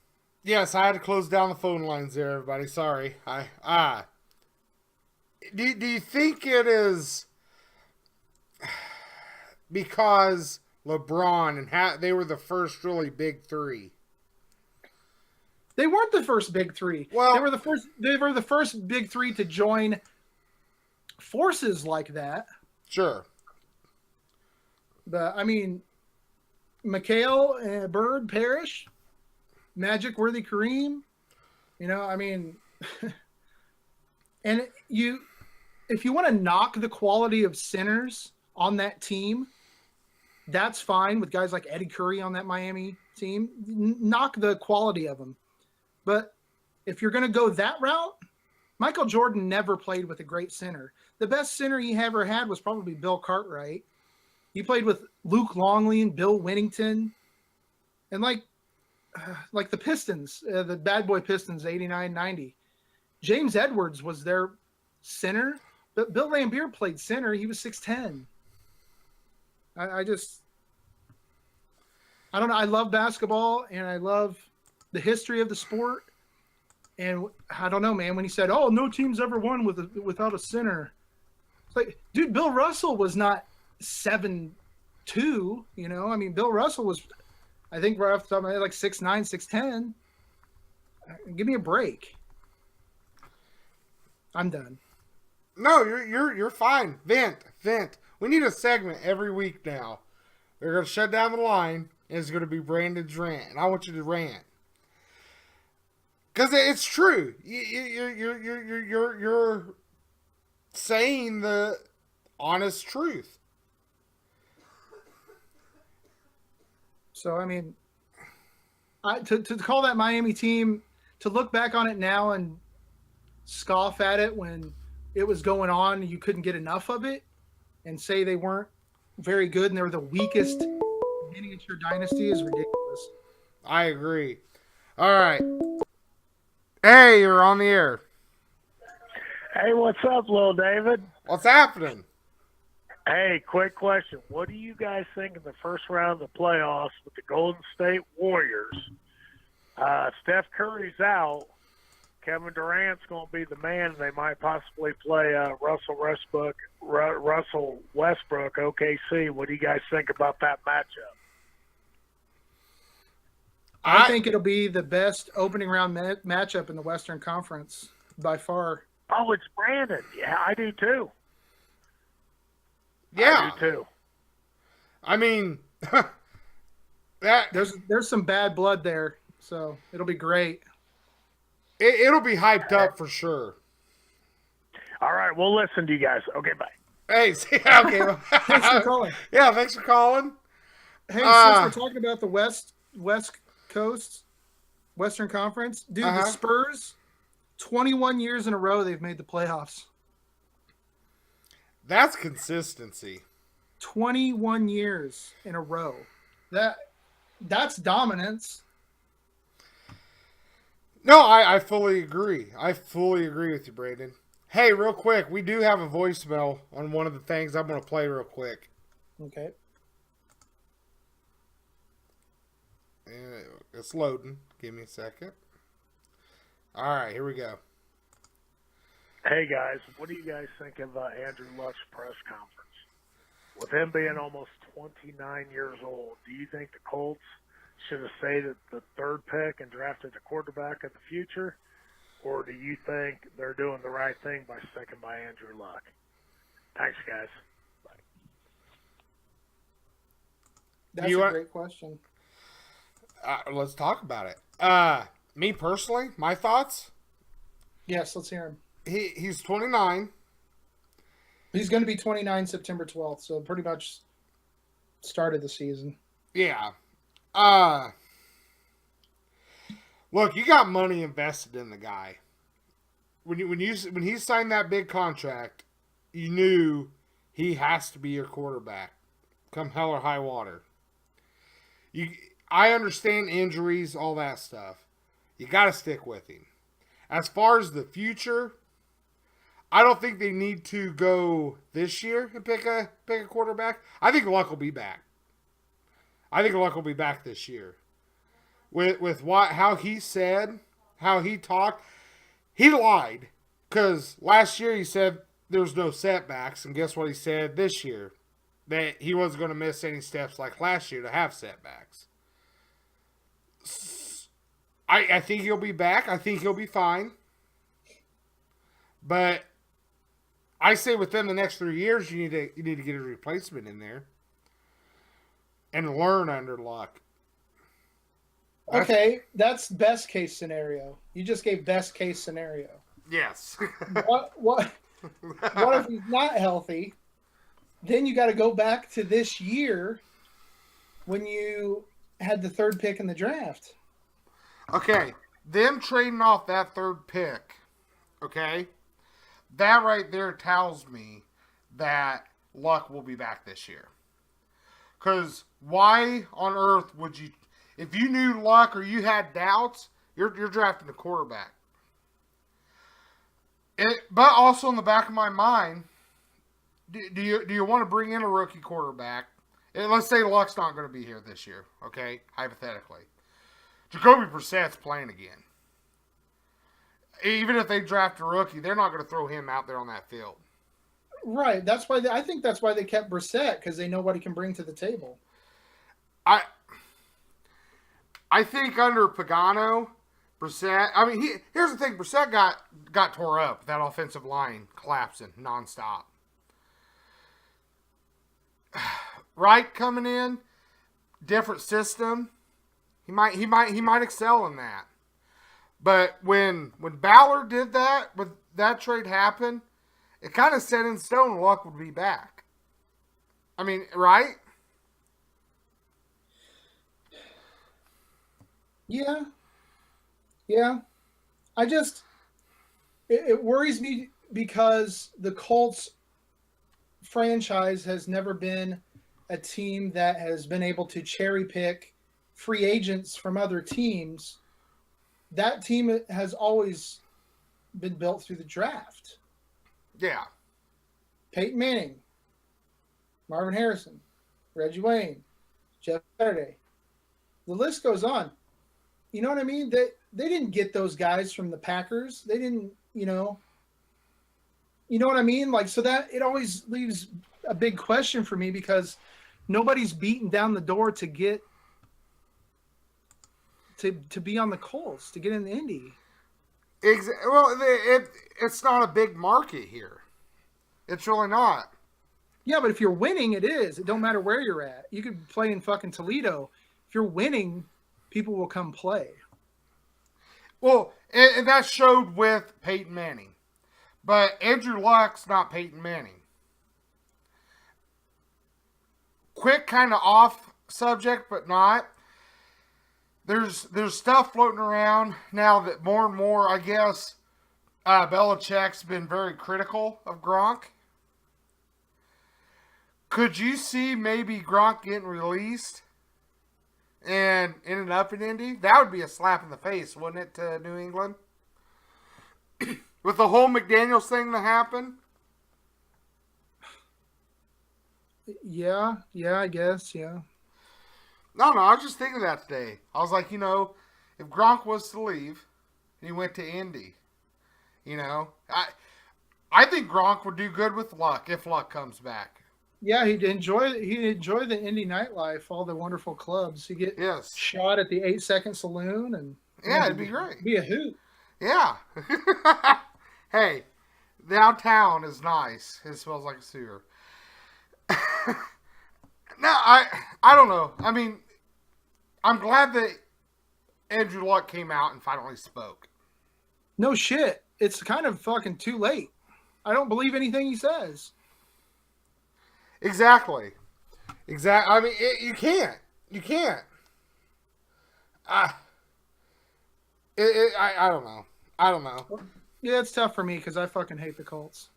Yes, I had to close down the phone lines there, everybody. Sorry. Do you think it is because LeBron and they were the first really big 3? They weren't the first big 3. Well, they were the first big 3 to join forces like that. Sure. But I mean, McHale, Bird, Parrish, Magic, Worthy, Kareem. You know, I mean, and if you want to knock the quality of centers on that team, that's fine with guys like Eddie Curry on that Miami team. Knock the quality of them. But if you're going to go that route, Michael Jordan never played with a great center. The best center he ever had was probably Bill Cartwright. He played with Luke Longley and Bill Winnington. And like the Pistons, the bad boy Pistons, 89-90. James Edwards was their center. But Bill Laimbeer played center. He was 6'10". I don't know. I love basketball, and I love the history of the sport. And I don't know, man, when he said, oh, no team's ever won without a center. It's like, dude, Bill Russell was not 7'2", you know? I mean, Bill Russell was, I think right off the top of my head, like 6'9", 6'10". Give me a break. I'm done. No, you're fine. Vent. We need a segment every week now. They're gonna shut down the line, and it's gonna be Brandon's rant, and I want you to rant because it's true. You're saying the honest truth. So I mean, to call that Miami team, to look back on it now and scoff at it when it was going on, you couldn't get enough of it, and say they weren't very good and they were the weakest miniature dynasty is ridiculous. I agree. All right. Hey, you're on the air. Hey, what's up, Lil David? What's happening? Hey, quick question. What do you guys think in the first round of the playoffs with the Golden State Warriors? Steph Curry's out. Kevin Durant's going to be the man. They might possibly play Russell Westbrook, OKC. What do you guys think about that matchup? I think it'll be the best opening round matchup in the Western Conference by far. Oh, it's Brandon. Yeah, I do too. Yeah. I do too. I mean, that there's some bad blood there, so it'll be great. It'll be hyped up for sure. All right, we'll listen to you guys. Okay, bye. Hey, okay. Thanks for calling. Yeah, thanks for calling. Hey, since we're talking about the West Coast, Western Conference, dude, the Spurs, 21 years in a row they've made the playoffs. That's consistency. 21 years in a row. That's dominance. No, I fully agree. I fully agree with you, Brandon. Hey, real quick, we do have a voicemail on one of the things I'm going to play real quick. Okay. It's loading. Give me a second. All right, here we go. Hey, guys, what do you guys think of Andrew Luck's press conference? With him being almost 29 years old, do you think the Colts should have stayed at the third pick and drafted the quarterback of the future? Or do you think they're doing the right thing by sticking by Andrew Luck? Thanks, guys. Bye. That's a great question. Let's talk about it. Me personally, my thoughts? Yes, let's hear him. He's 29. He's going to be 29 September 12th, so pretty much started the season. Yeah. Look, you got money invested in the guy. When he signed that big contract, you knew he has to be your quarterback, come hell or high water. I understand injuries, all that stuff. You got to stick with him. As far as the future, I don't think they need to go this year and pick a quarterback. I think Luck will be back. I think Luck will be back this year. With how he said, how he talked, he lied. Because last year he said there's no setbacks, and guess what he said this year? That he wasn't going to miss any steps like last year to have setbacks. I think he'll be back. I think he'll be fine. But I say within the next 3 years, you need to get a replacement in there and learn under Luck. Okay, that's best case scenario. You just gave best case scenario. Yes. What if he's not healthy? Then you got to go back to this year when you had the third pick in the draft. Okay, them trading off that third pick, okay, that right there tells me that Luck will be back this year. Because why on earth would you, if you knew Luck or you had doubts, you're drafting a quarterback. But also in the back of my mind, do you want to bring in a rookie quarterback? And let's say Luck's not going to be here this year, okay, hypothetically. Jacoby Brissett's playing again. Even if they draft a rookie, they're not going to throw him out there on that field. Right. That's why I think that's why they kept Brissett, because they know what he can bring to the table. I think under Pagano, Brissett. I mean, here's the thing. Brissett got tore up. That offensive line collapsing nonstop. Wright coming in, different system. He might excel in that. But when Ballard did that, when that trade happened, it kind of set in stone Luck would be back. I mean, right? Yeah. It worries me because the Colts franchise has never been a team that has been able to cherry pick free agents from other teams. That team has always been built through the draft. Yeah. Peyton Manning, Marvin Harrison, Reggie Wayne, Jeff Saturday. The list goes on. You know what I mean? They didn't get those guys from the Packers. They didn't, you know what I mean? Like, so that it always leaves a big question for me because nobody's beaten down the door to get to be on the Colts, to get in the Indy. Well, it's not a big market here. It's really not. Yeah, but if you're winning, it is. It don't matter where you're at. You could play in fucking Toledo. If you're winning, people will come play. Well, and that showed with Peyton Manning. But Andrew Luck's not Peyton Manning. Quick kind of off subject, but not. There's stuff floating around now that more and more, I guess, Belichick's been very critical of Gronk. Could you see maybe Gronk getting released and ended up in Indy? That would be a slap in the face, wouldn't it, to New England? With the whole McDaniels thing that happened? Yeah, I guess, yeah. No, I was just thinking that today. I was like, if Gronk was to leave and he went to Indy, I think Gronk would do good with Luck if Luck comes back. Yeah, he'd enjoy the Indy nightlife, all the wonderful clubs. He'd get shot at the 8-second saloon, and it'd be great. It'd be a hoot. Yeah. Hey, downtown is nice. It smells like a sewer. No, I don't know. I mean, I'm glad that Andrew Luck came out and finally spoke. No shit. It's kind of fucking too late. I don't believe anything he says. Exactly. I mean, you can't. I don't know. Yeah, it's tough for me because I fucking hate the Colts.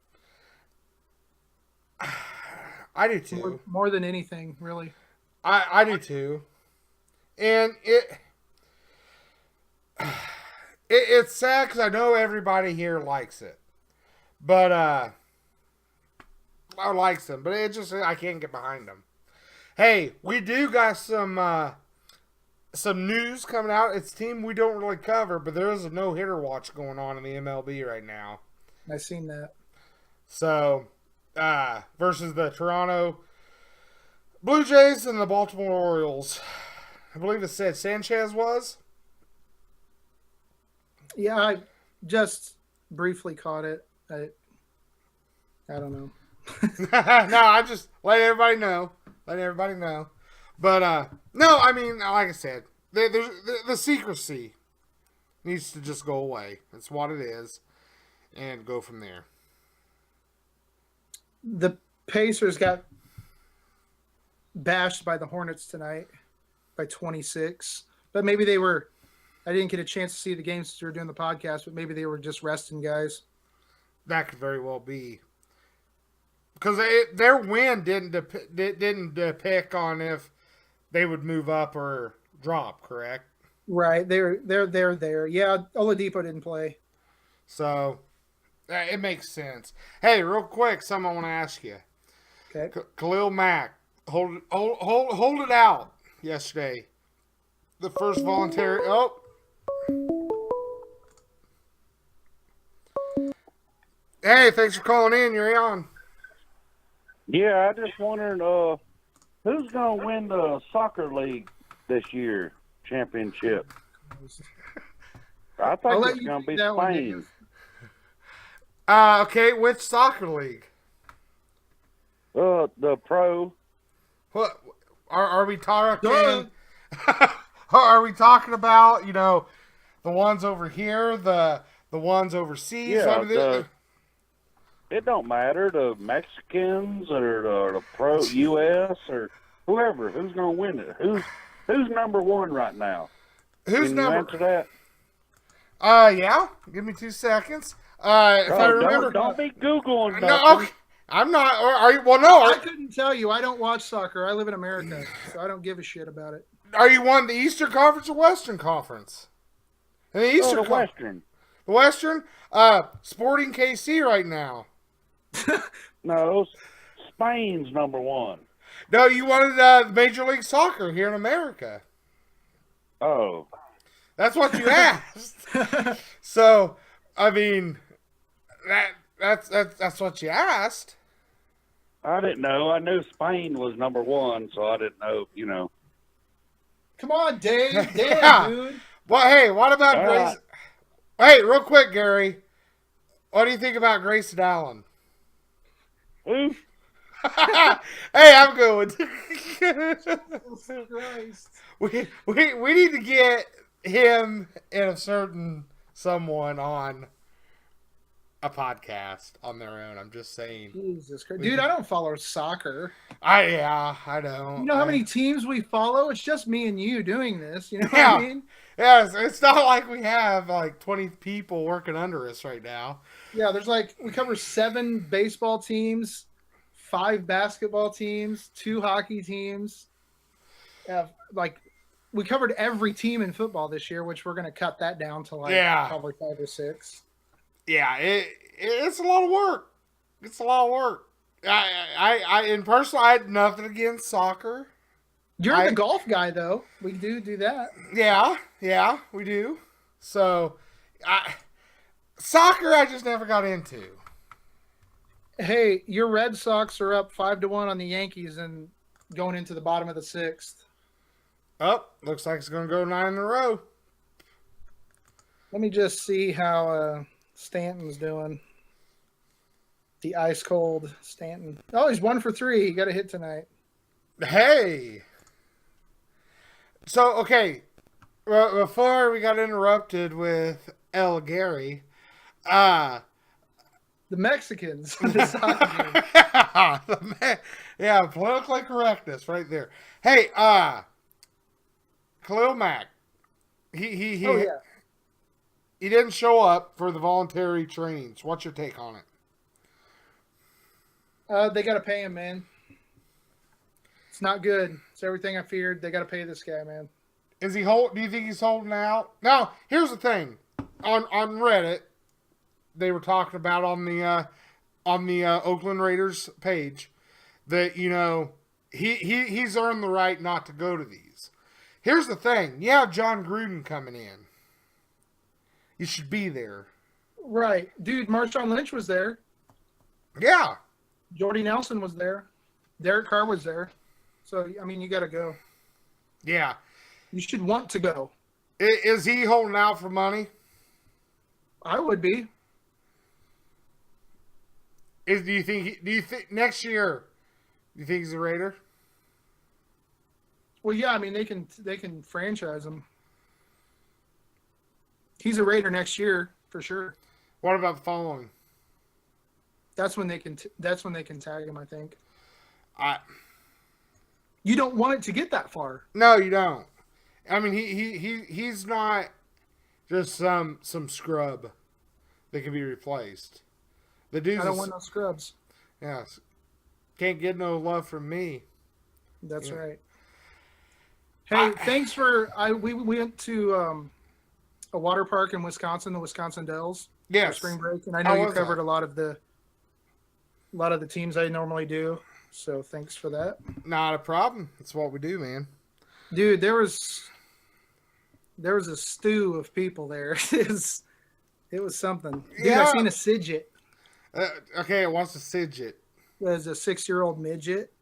I do too. More than anything, really. I do too. And it's sad because I know everybody here likes it. But, I likes them. But I can't get behind them. Hey, we do got some news coming out. It's a team we don't really cover, but there is a no-hitter watch going on in the MLB right now. I've seen that. So, versus the Toronto Blue Jays and the Baltimore Orioles. I believe it said Sanchez was. Yeah, I just briefly caught it. I don't know. No, I just let everybody know. But, no, I mean, like I said, the secrecy needs to just go away. That's what it is. And go from there. The Pacers got bashed by the Hornets tonight by 26. But maybe I didn't get a chance to see the games since we were doing the podcast, but maybe they were just resting guys. That could very well be. Because their win didn't depict on if they would move up or drop, correct? Right. They're there. Yeah, Oladipo didn't play. So, it makes sense. Hey, real quick, something I want to ask you. Okay. Khalil Mack, hold it out yesterday. The first voluntary... Oh. Hey, thanks for calling in. You're on. Yeah, I just wondering who's going to win the soccer league this year championship. I I'll think let it's you going to take be that one, Spain. Dave. Okay, which soccer league? The pro. What are we talking? Duh. Are we talking about, the ones over here, the ones overseas? Yeah, it don't matter. The Mexicans or the pro U.S. or whoever. Who's going to win it? Who's number one right now? Who's Can you answer that? Yeah. Give me 2 seconds. If I remember, don't be Googling nothing. no, okay. I'm not. Are you? Well, no. I couldn't tell you. I don't watch soccer. I live in America, so I don't give a shit about it. Are you one the Eastern Conference or Western Conference? And the Eastern The Western. The Western. Sporting KC right now. No, Spain's number one. No, you wanted Major League Soccer here in America. Oh, That's what you asked. So, I mean, that's what you asked. I didn't know. I knew Spain was number one, so I didn't know. Come on, Dave. Damn, Yeah. dude. Well, hey, what about All Grace? Hey, real quick, Gary. What do you think about Grayson Allen? Who? Hey, I'm going. Christ. we need to get him and a certain someone on a podcast on their own. I'm just saying. Jesus Christ. Dude, I don't follow soccer. I don't. You know how many teams we follow? It's just me and you doing this. You know what Yeah. I mean? Yes, it's not like we have like 20 people working under us right now. Yeah, we cover 7 baseball teams, 5 basketball teams, 2 hockey teams. We covered every team in football this year, which we're going to cut that down to probably 5 or 6. Yeah, it's a lot of work. It's a lot of work. I in personal, I had nothing against soccer. You're the golf guy, though. We do that. Yeah, we do. So, soccer, I just never got into. Hey, your Red Sox are up 5-1 on the Yankees and going into the bottom of the 6th. Oh, looks like it's going to go 9 in a row. Let me just see how Stanton's doing. The ice cold Stanton. Oh, he's 1 for 3. He got a hit tonight. Hey. So, okay. Before we got interrupted with El Gary, the Mexicans. The soccer game. Yeah, politically correctness right there. Hey, Khalil Mack. He didn't show up for the voluntary trainings. What's your take on it? They got to pay him, man. It's not good. It's everything I feared. They got to pay this guy, man. Do you think he's holding out? Now, here's the thing. On Reddit, they were talking about on the Oakland Raiders page that, he's earned the right not to go to these. Here's the thing. You have John Gruden coming in. You should be there. Right. Dude, Marshawn Lynch was there. Yeah. Jordy Nelson was there. Derek Carr was there. So, I mean, you got to go. Yeah. You should want to go. Is he holding out for money? I would be. Do you think next year, do you think he's a Raider? Well, yeah, I mean, they can franchise him. He's a Raider next year for sure. What about the following? That's when they can tag him, I think. I You don't want it to get that far. No, you don't. I mean, he's not just some scrub that can be replaced. The dude's I don't want no scrubs. Yes. Can't get no love from me. That's right. Hey, thanks for we went to a water park in Wisconsin, the Wisconsin Dells. Yes. For spring break, and I know you covered a lot of the teams I normally do. So thanks for that. Not a problem. That's what we do, man. Dude, there was a stew of people there. It was something. Dude, Yeah. I seen a sidget. Okay, it wants to sidget. There's a 6-year-old midget.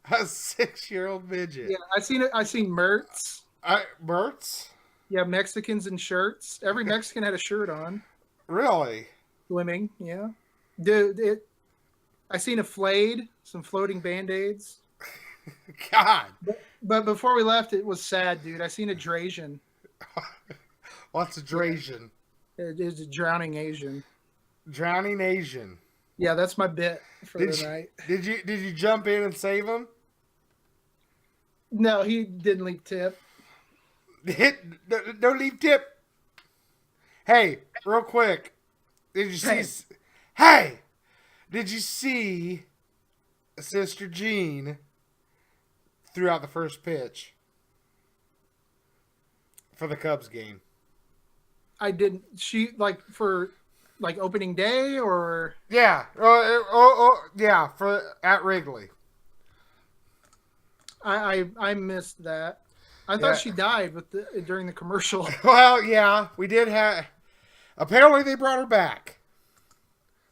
A 6-year-old midget. Yeah, I seen it. I seen Mertz. Bert's? Yeah, Mexicans in shirts. Every Mexican had a shirt on. Really? Swimming, yeah. Dude, I seen a flayed, some floating Band-Aids. God. But before we left, it was sad, dude. I seen a Drazian. What's a Drazian? It is a drowning Asian. Drowning Asian. Yeah, that's my bit for the night. Did you jump in and save him? No, he didn't leave tip. No leave tip. Hey, real quick. Did you see? Hey, did you see Sister Jean throughout the first pitch for the Cubs game? I didn't. She for opening day or yeah, yeah, for at Wrigley. I missed that. I thought she died during the commercial. Well, yeah, we did have. Apparently, they brought her back,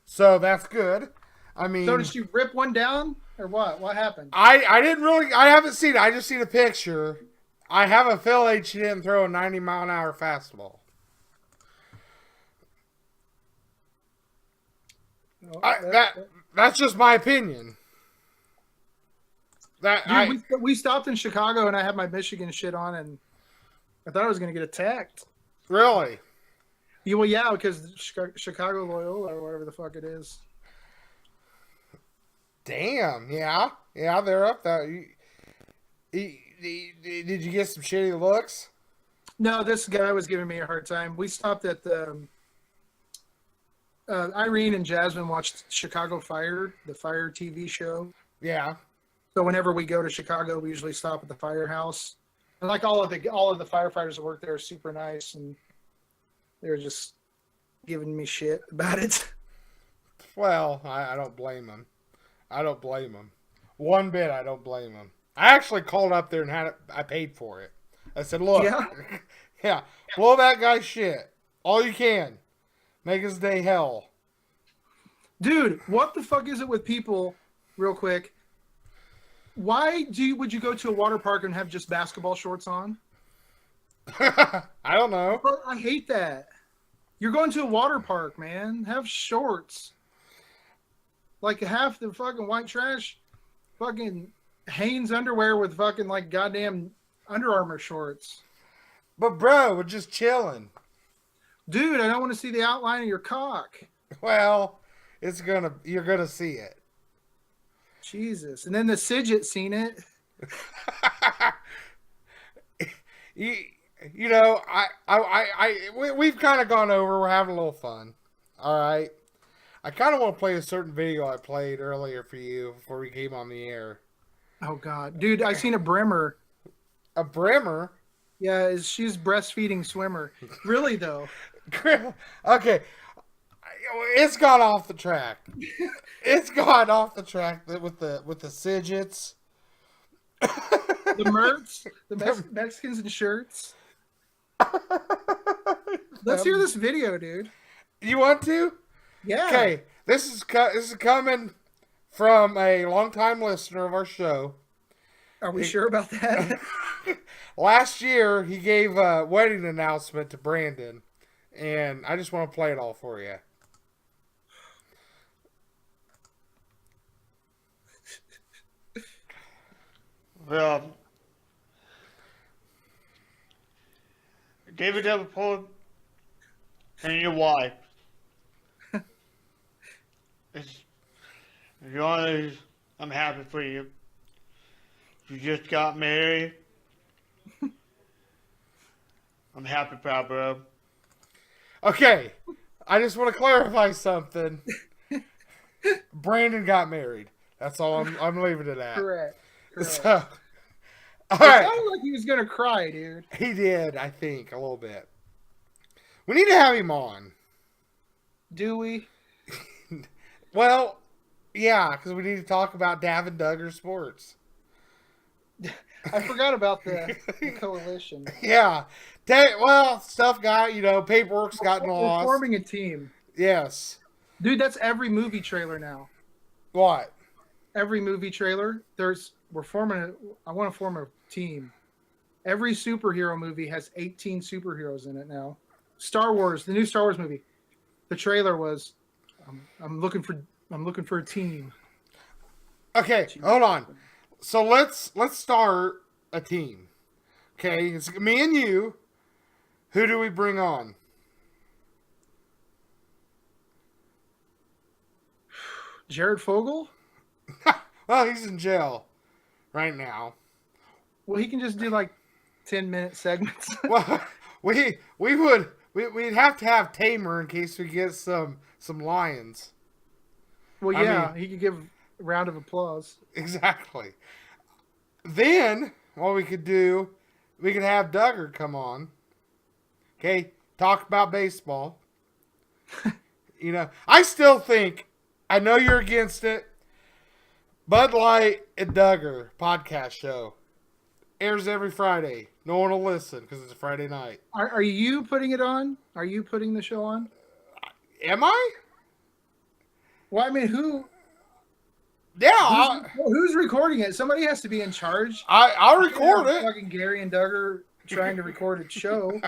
so that's good. I mean, so did she rip one down or what? What happened? I didn't really. I haven't seen it. I just seen a picture. I have a feeling she didn't throw a 90-mile-an-hour fastball. That's just my opinion. Dude, we stopped in Chicago and I had my Michigan shit on and I thought I was going to get attacked. Really? Yeah, well, yeah, because Chicago Loyola or whatever the fuck it is. Damn, yeah, they're up there. Did you get some shitty looks? No, this guy was giving me a hard time. We stopped at the Irene and Jasmine watched Chicago Fire, the Fire TV show. Yeah. So whenever we go to Chicago, we usually stop at the firehouse. And like all of the firefighters that work there are super nice, and they're just giving me shit about it. Well, I don't blame them. I don't blame them. One bit, I don't blame them. I actually called up there and had it. I paid for it. I said, look, yeah, blow that guy's shit. All you can. Make his day hell. Dude, what the fuck is it with people, real quick? Why would you go to a water park and have just basketball shorts on? I don't know. I hate that. You're going to a water park, man. Have shorts. Like half the fucking white trash, fucking Hanes underwear with fucking like goddamn Under Armour shorts. But bro, we're just chilling. Dude, I don't want to see the outline of your cock. Well, you're gonna see it. Jesus. And then the Sidget seen it. you know, we've kind of gone over. We're having a little fun. All right. I kind of want to play a certain video I played earlier for you before we came on the air. Oh, God. Dude, I seen a Brimmer. A Brimmer? Yeah, she's breastfeeding swimmer. Really, though? Okay. It's gone off the track. It's gone off the track with the Sidgets. The Merts, the Mexicans in shirts. Let's hear this video, dude. You want to? Yeah. Okay, this is coming from a longtime listener of our show. Are we sure about that? Last year, he gave a wedding announcement to Brandon, and I just want to play it all for you. Well, David Davenport and your wife. Your Honor, I'm happy for you. You just got married. I'm happy, proud, bro. Okay, I just want to clarify something. Brandon got married. That's all I'm leaving it at. Correct. So, all It right. sounded like he was gonna cry, dude. He did, I think, a little bit. We need to have him on. Do we? Well, yeah, because we need to talk about Davin Duggar sports. I forgot about the coalition. Yeah. Stuff got, paperwork's gotten We're lost. forming a team. Yes. Dude, that's every movie trailer now. What? Every movie trailer, I want to form a team. Every superhero movie has 18 superheroes in it now. Star Wars, the new Star Wars movie, the trailer was, I'm looking for a team. Okay, hold on. So let's start a team. Okay, it's me and you. Who do we bring on? Jared Fogle? Well, he's in jail right now. Well, he can just do like 10-minute segments. Well, we'd have to have Tamer in case we get some lions. Well, yeah, he could give a round of applause. Exactly. Then what we could do, we could have Duggar come on. Okay, talk about baseball. I still think, I know you're against it. Bud Light and Duggar podcast show airs every Friday. No one will listen because it's a Friday night. Are you putting it on? Are you putting the show on? Am I? Well, I mean, who? Yeah. Who's recording it? Somebody has to be in charge. I'll record it. Fucking Gary and Duggar trying to record a show.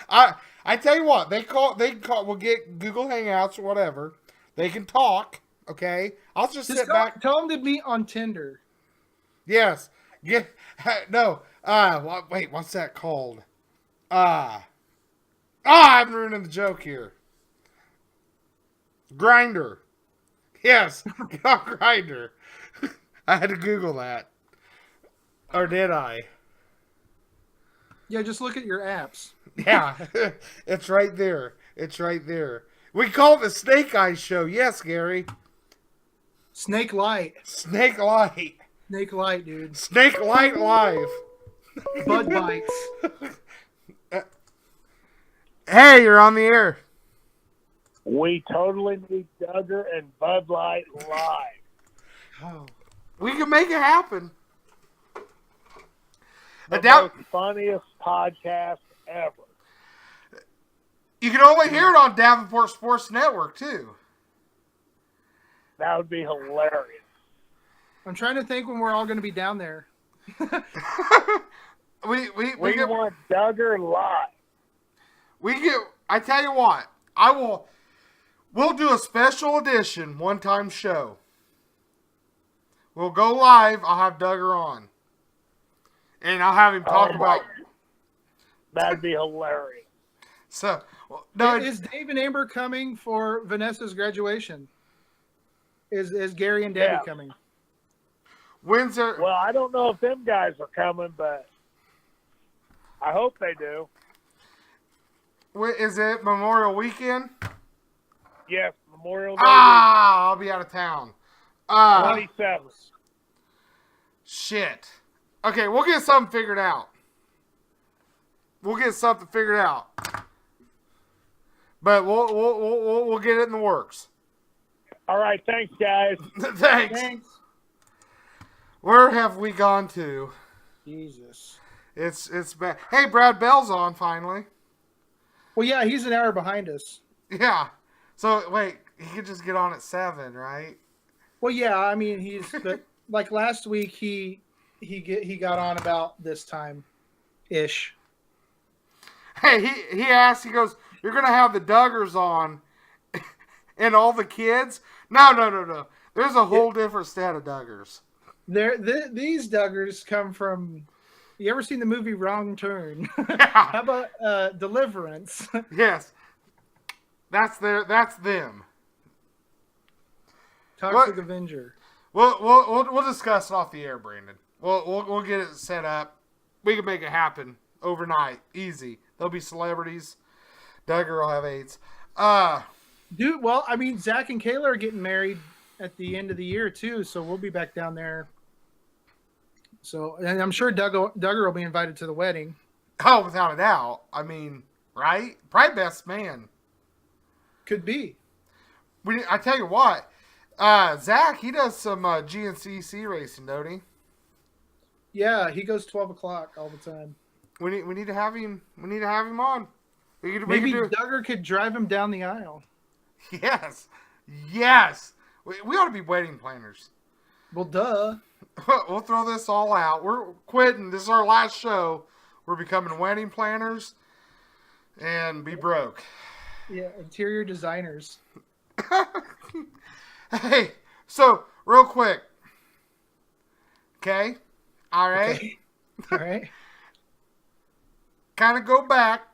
I tell you what, they call. We'll get Google Hangouts or whatever. They can talk. Okay, I'll just sit back. Tell them to meet on Tinder. Yes. No. Wait. What's that called? I'm ruining the joke here. Grinder. Yes. Get on Grinder. I had to Google that. Or did I? Yeah, just look at your apps. Yeah. It's right there. It's right there. We call it the Snake Eyes Show. Yes, Gary. Snake Light. Snake Light. Snake Light, dude. Snake Light Live. Bud Bites. Hey, you're on the air. We totally need Duggar and Bud Light live. Oh. We can make it happen. The most funniest podcast ever. You can only hear it on Davenport Sports Network, too. That would be hilarious. I'm trying to think when we're all going to be down there. we want Duggar live. I tell you what, we'll do a special edition one-time show. We'll go live. I'll have Duggar on. And I'll have him talk about... That'd be hilarious. So, is Dave and Amber coming for Vanessa's graduation? Is Gary and Debbie coming? When's there? Well, I don't know if them guys are coming, but I hope they do. Is it Memorial Weekend? Yes, Memorial Day. I'll be out of town. 27th. Shit. Okay, we'll get something figured out. But we'll get it in the works. All right, thanks, guys. Thanks. Where have we gone to? Jesus. It's bad. Hey, Brad Bell's on finally. Well, yeah, he's an hour behind us. Yeah. So wait, he could just get on at 7, right? Well, yeah. I mean, but like last week, he got on about this time, ish. Hey, he asked. He goes, "You're gonna have the Duggars on, and all the kids?" No. There's a whole different set of Duggars. These Duggars come from. You ever seen the movie Wrong Turn? Yeah. How about Deliverance? Yes, that's them. Toxic Avenger. We'll discuss it off the air, Brandon. We'll get it set up. We can make it happen overnight, easy. There'll be celebrities. Duggar will have AIDS. Dude, well, I mean, Zach and Kayla are getting married at the end of the year too, so we'll be back down there. So, and I'm sure Duggar will be invited to the wedding. Oh, without a doubt. I mean, right? Probably best man. Could be. I tell you what, Zach, he does some GNCC racing, don't he? Yeah, he goes 12 o'clock all the time. We need to have him. We need to have him on. Maybe Duggar could drive him down the aisle. Yes. We ought to be wedding planners. Well, duh. We'll throw this all out. We're quitting. This is our last show. We're becoming wedding planners and be broke. Yeah, interior designers. Hey, so real quick. Okay? All right? Okay. All right. Kind of go back.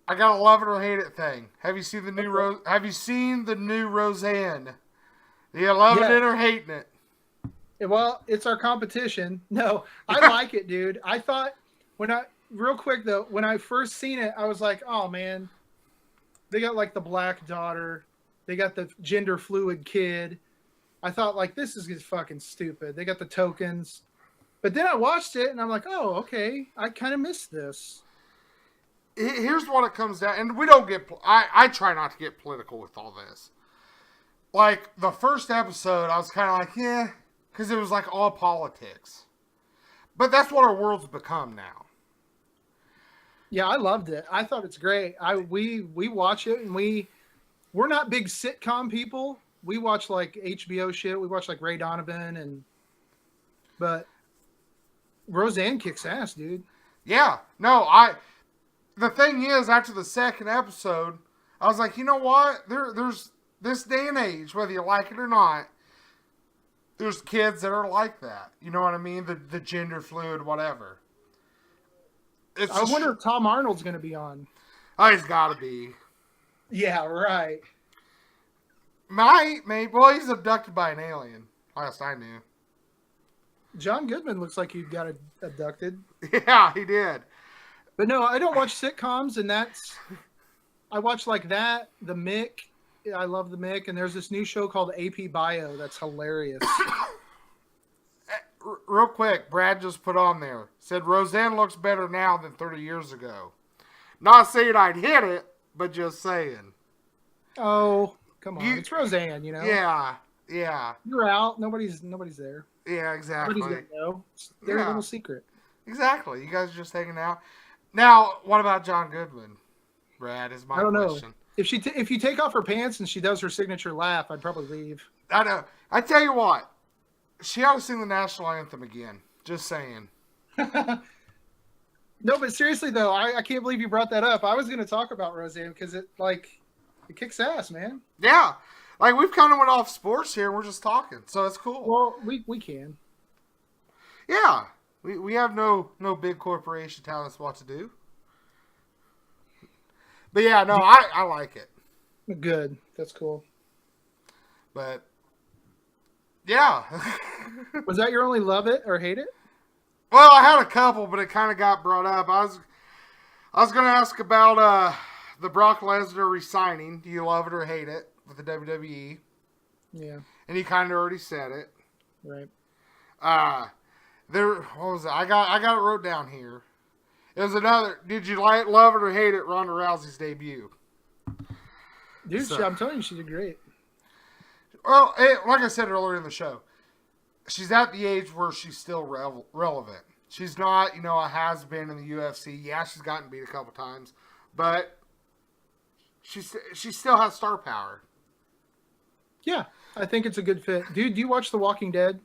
I got a love it or hate it thing. Have you seen the new Have you seen the new Roseanne? Do you loving it or hating it? Well, it's our competition. No, I like it, dude. I thought real quick though, when I first seen it, I was like, oh man, they got like the black daughter, they got the gender fluid kid. I thought like this is just fucking stupid. They got the tokens, but then I watched it and I'm like, oh okay, I kind of missed this. Here's what it comes down, and we don't get. I try not to get political with all this. Like the first episode, I was kind of like, yeah. Because it was like all politics. But that's what our world's become now. Yeah, I loved it. I thought it's great. We watch it and we're not big sitcom people. We watch like HBO shit. We watch like Ray Donovan but Roseanne kicks ass, dude. Yeah. No, the thing is, after the second episode, I was like, you know what? There's this day and age, whether you like it or not, there's kids that are like that. You know what I mean? The gender fluid, whatever. I wonder if Tom Arnold's going to be on. Oh, he's got to be. Yeah, right. Maybe. Well, he's abducted by an alien. Last I knew. John Goodman looks like he got abducted. Yeah, he did. But no, I don't watch sitcoms, and I watch like that, The Mick. I love The Mick, and there's this new show called AP Bio that's hilarious. Real quick, Brad just put on there, said Roseanne looks better now than 30 years ago. Not saying I'd hit it, but just saying. Oh, come on. It's Roseanne, you know? Yeah, yeah. You're out. Nobody's there. Yeah, exactly. Nobody's going to know. It's their little secret. Exactly. You guys are just hanging out. Now, what about John Goodman? Brad, is my question. I don't know. If you take off her pants and she does her signature laugh, I'd probably leave. I know. I tell you what, she ought to sing the national anthem again. Just saying. No, but seriously though, I can't believe you brought that up. I was going to talk about Roseanne because it kicks ass, man. Yeah, like we've kind of went off sports here. We're just talking, so it's cool. Well, we can. Yeah, we have no big corporation telling us what to do. But yeah, no, I like it. Good. That's cool. But yeah. Was that your only love it or hate it? Well, I had a couple, but it kind of got brought up. I was going to ask about the Brock Lesnar resigning. Do you love it or hate it with the WWE? Yeah. And you kind of already said it. Right. What was it? I got it wrote down here. It was another. Did you love it or hate it? Ronda Rousey's debut. Dude, I'm telling you, she did great. Well, like I said earlier in the show, she's at the age where she's still relevant. She's not, a has-been in the UFC. Yeah, she's gotten beat a couple times, but she still has star power. Yeah, I think it's a good fit. Dude, do you watch The Walking Dead?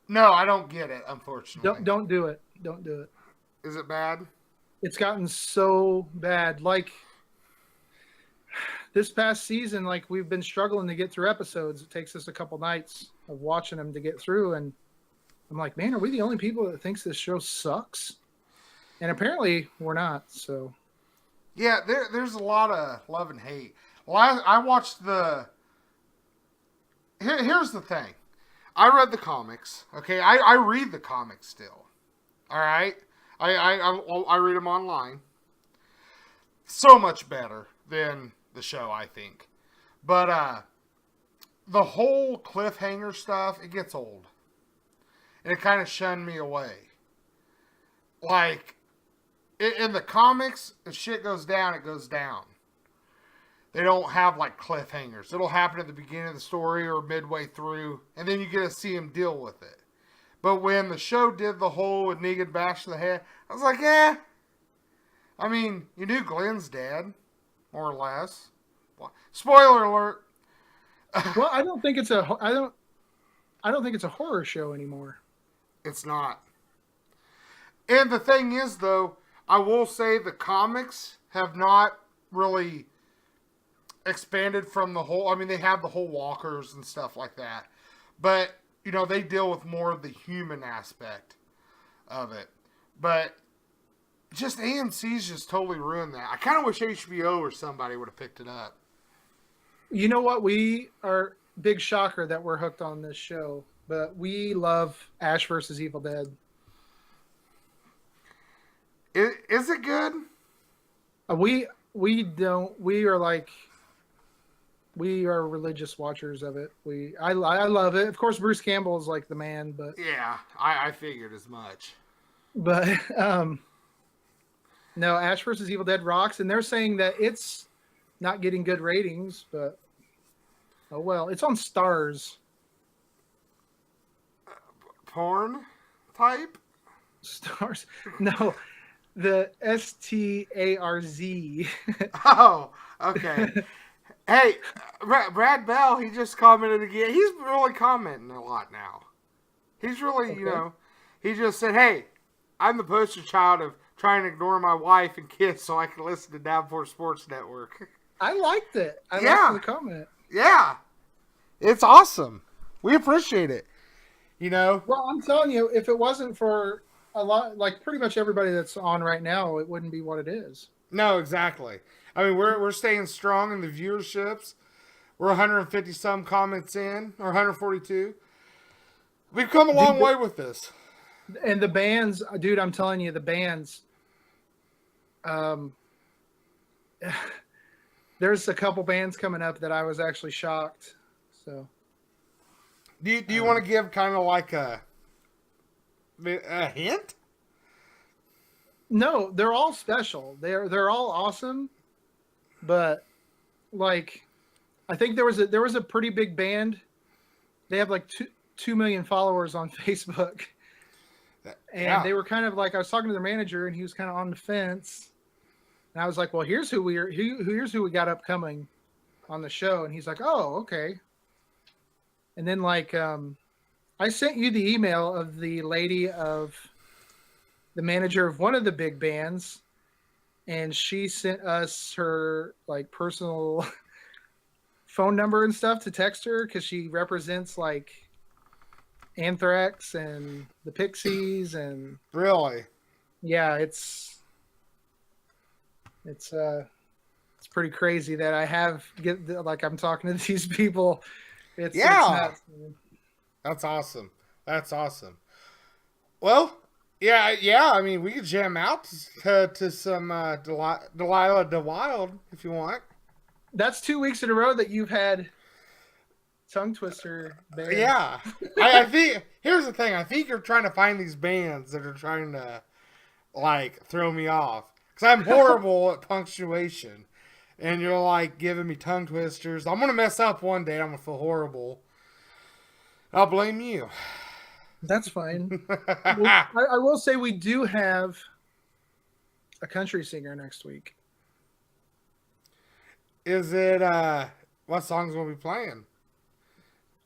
No, I don't get it, unfortunately. Don't do it. Don't do it. Is it bad? It's gotten so bad. Like, this past season, like, we've been struggling to get through episodes. It takes us a couple nights of watching them to get through, and I'm like, man, are we the only people that thinks this show sucks? And apparently we're not, so. Yeah, there's a lot of love and hate. Well, I watched here's the thing. I read the comics, okay? I read the comics still, all right? I read them online. So much better than the show, I think. But the whole cliffhanger stuff, it gets old. And it kind of shunned me away. Like, in the comics, if shit goes down, it goes down. They don't have, like, cliffhangers. It'll happen at the beginning of the story or midway through, and then you get to see him deal with it. But when the show did the whole with Negan bash to the head, I was like, eh. I mean, you knew Glenn's dead, more or less. Spoiler alert. Well, I don't think it's a horror show anymore. It's not. And the thing is, though, I will say the comics have not really expanded from the whole. I mean, they have the whole walkers and stuff like that, but you know they deal with more of the human aspect of it. But just AMC's just totally ruined that. I kind of wish HBO or somebody would have picked it up. You know what? We are big shocker that we're hooked on this show, but we love Ash versus Evil Dead. Is it good? We don't. We are like. We are religious watchers of it. I love it. Of course, Bruce Campbell is like the man, but Yeah, I figured as much. But no, Ash versus Evil Dead rocks, and they're saying that it's not getting good ratings, but oh well. It's on Stars. Porn type? Stars? No, the STARZ. Oh, okay. Hey, Brad Bell, he just commented again. He's really commenting a lot now. He's really, Okay. you know, he just said, hey, I'm the poster child of trying to ignore my wife and kids so I can listen to Davenports Sports Network. I liked it. I Yeah. liked the comment. Yeah. It's awesome. We appreciate it. You know? Well, I'm telling you, if it wasn't for a lot, like pretty much everybody that's on right now, it wouldn't be what it is. No, exactly. I mean, we're staying strong in the viewerships. We're 150 some comments in, or 142. We've come a long way with this. And the bands, dude, I'm telling you, the bands. There's a couple bands coming up that I was actually shocked. So, Do you want to give kind of like a hint? no, they're all special. They're all awesome, but like, I think there was a pretty big band. They have like 2 million followers on Facebook. And Yeah. they were kind of like, I was talking to their manager, and he was kind of on the fence. And I was like, "Well, here's who we got upcoming on the show." And he's like, "Oh, okay." And then like, I sent you the email of the lady of the manager of one of the big bands, and she sent us her like personal phone number and stuff to text her because she represents like Anthrax and the Pixies, and Really? yeah, it's pretty crazy that I I'm talking to these people. It's nuts, man. That's awesome. That's awesome. Well, yeah. I mean, we could jam out to some Delilah DeWild if you want. That's 2 weeks in a row that you've had tongue twister bands. Yeah, I think here's the thing. I think you're trying to find these bands that are trying to like throw me off because I'm horrible at punctuation, and you're like giving me tongue twisters. I'm gonna mess up one day. I'm gonna feel horrible. I'll blame you. That's fine. I will say we do have a country singer next week. Is it what songs will we be playing?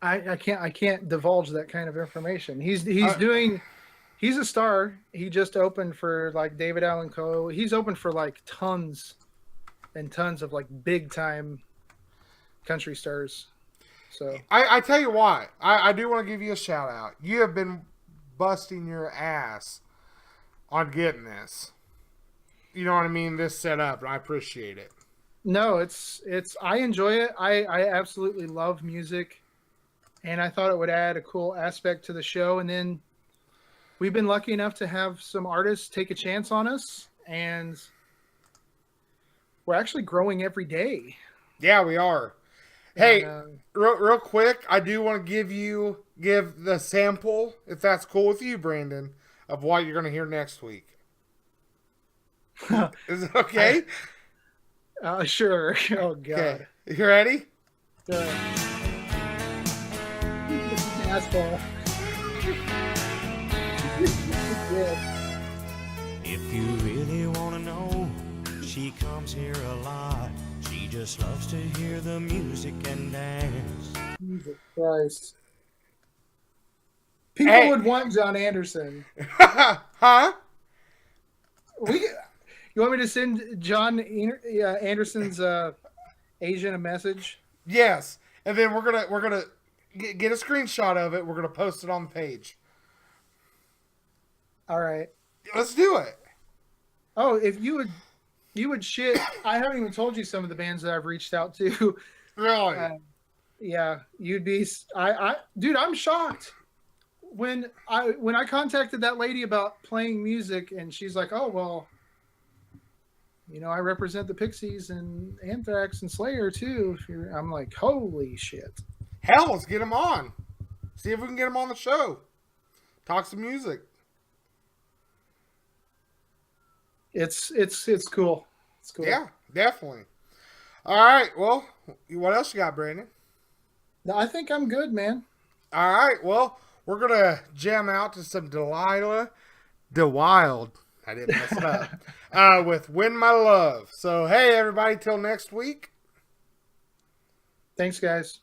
I can't divulge that kind of information. He's a star. He just opened for like David Allan Coe. He's opened for like tons and tons of like big time country stars. So I tell you what, I do want to give you a shout out. You have been busting your ass on getting this. You know what I mean? This set up, and I appreciate it. no, it's I enjoy it. I absolutely love music, and I thought it would add a cool aspect to the show. And then we've been lucky enough to have some artists take a chance on us, and we're actually growing every day. Yeah, we are. Hey, And, real quick, I do want to give the sample, if that's cool with you, Brandon, of what you're going to hear next week. Is it okay? Sure. Oh God. Okay. You ready? Asshole. Yeah. If you really want to know, she comes here a lot. She just loves to hear the music and dance. Jesus Christ. People Hey. would want John Anderson. Huh? You want me to send John Anderson's Asian a message? Yes, and then we're gonna get a screenshot of it. We're gonna post it on the page. All right. Let's do it. Oh, if you would shit. I haven't even told you some of the bands that I've reached out to. Really? Yeah, you'd be. Dude, I'm shocked. When I contacted that lady about playing music, and she's like, "Oh well, I represent the Pixies and Anthrax and Slayer too." I'm like, "Holy shit!" Hell, let's get him on. See if we can get him on the show. Talk some music. It's cool. It's cool. Yeah, definitely. All right. Well, what else you got, Brandon? No, I think I'm good, man. All right. Well, we're gonna jam out to some Delilah DeWild. I didn't mess it up. With "Win My Love." So, hey, everybody, till next week. Thanks, guys.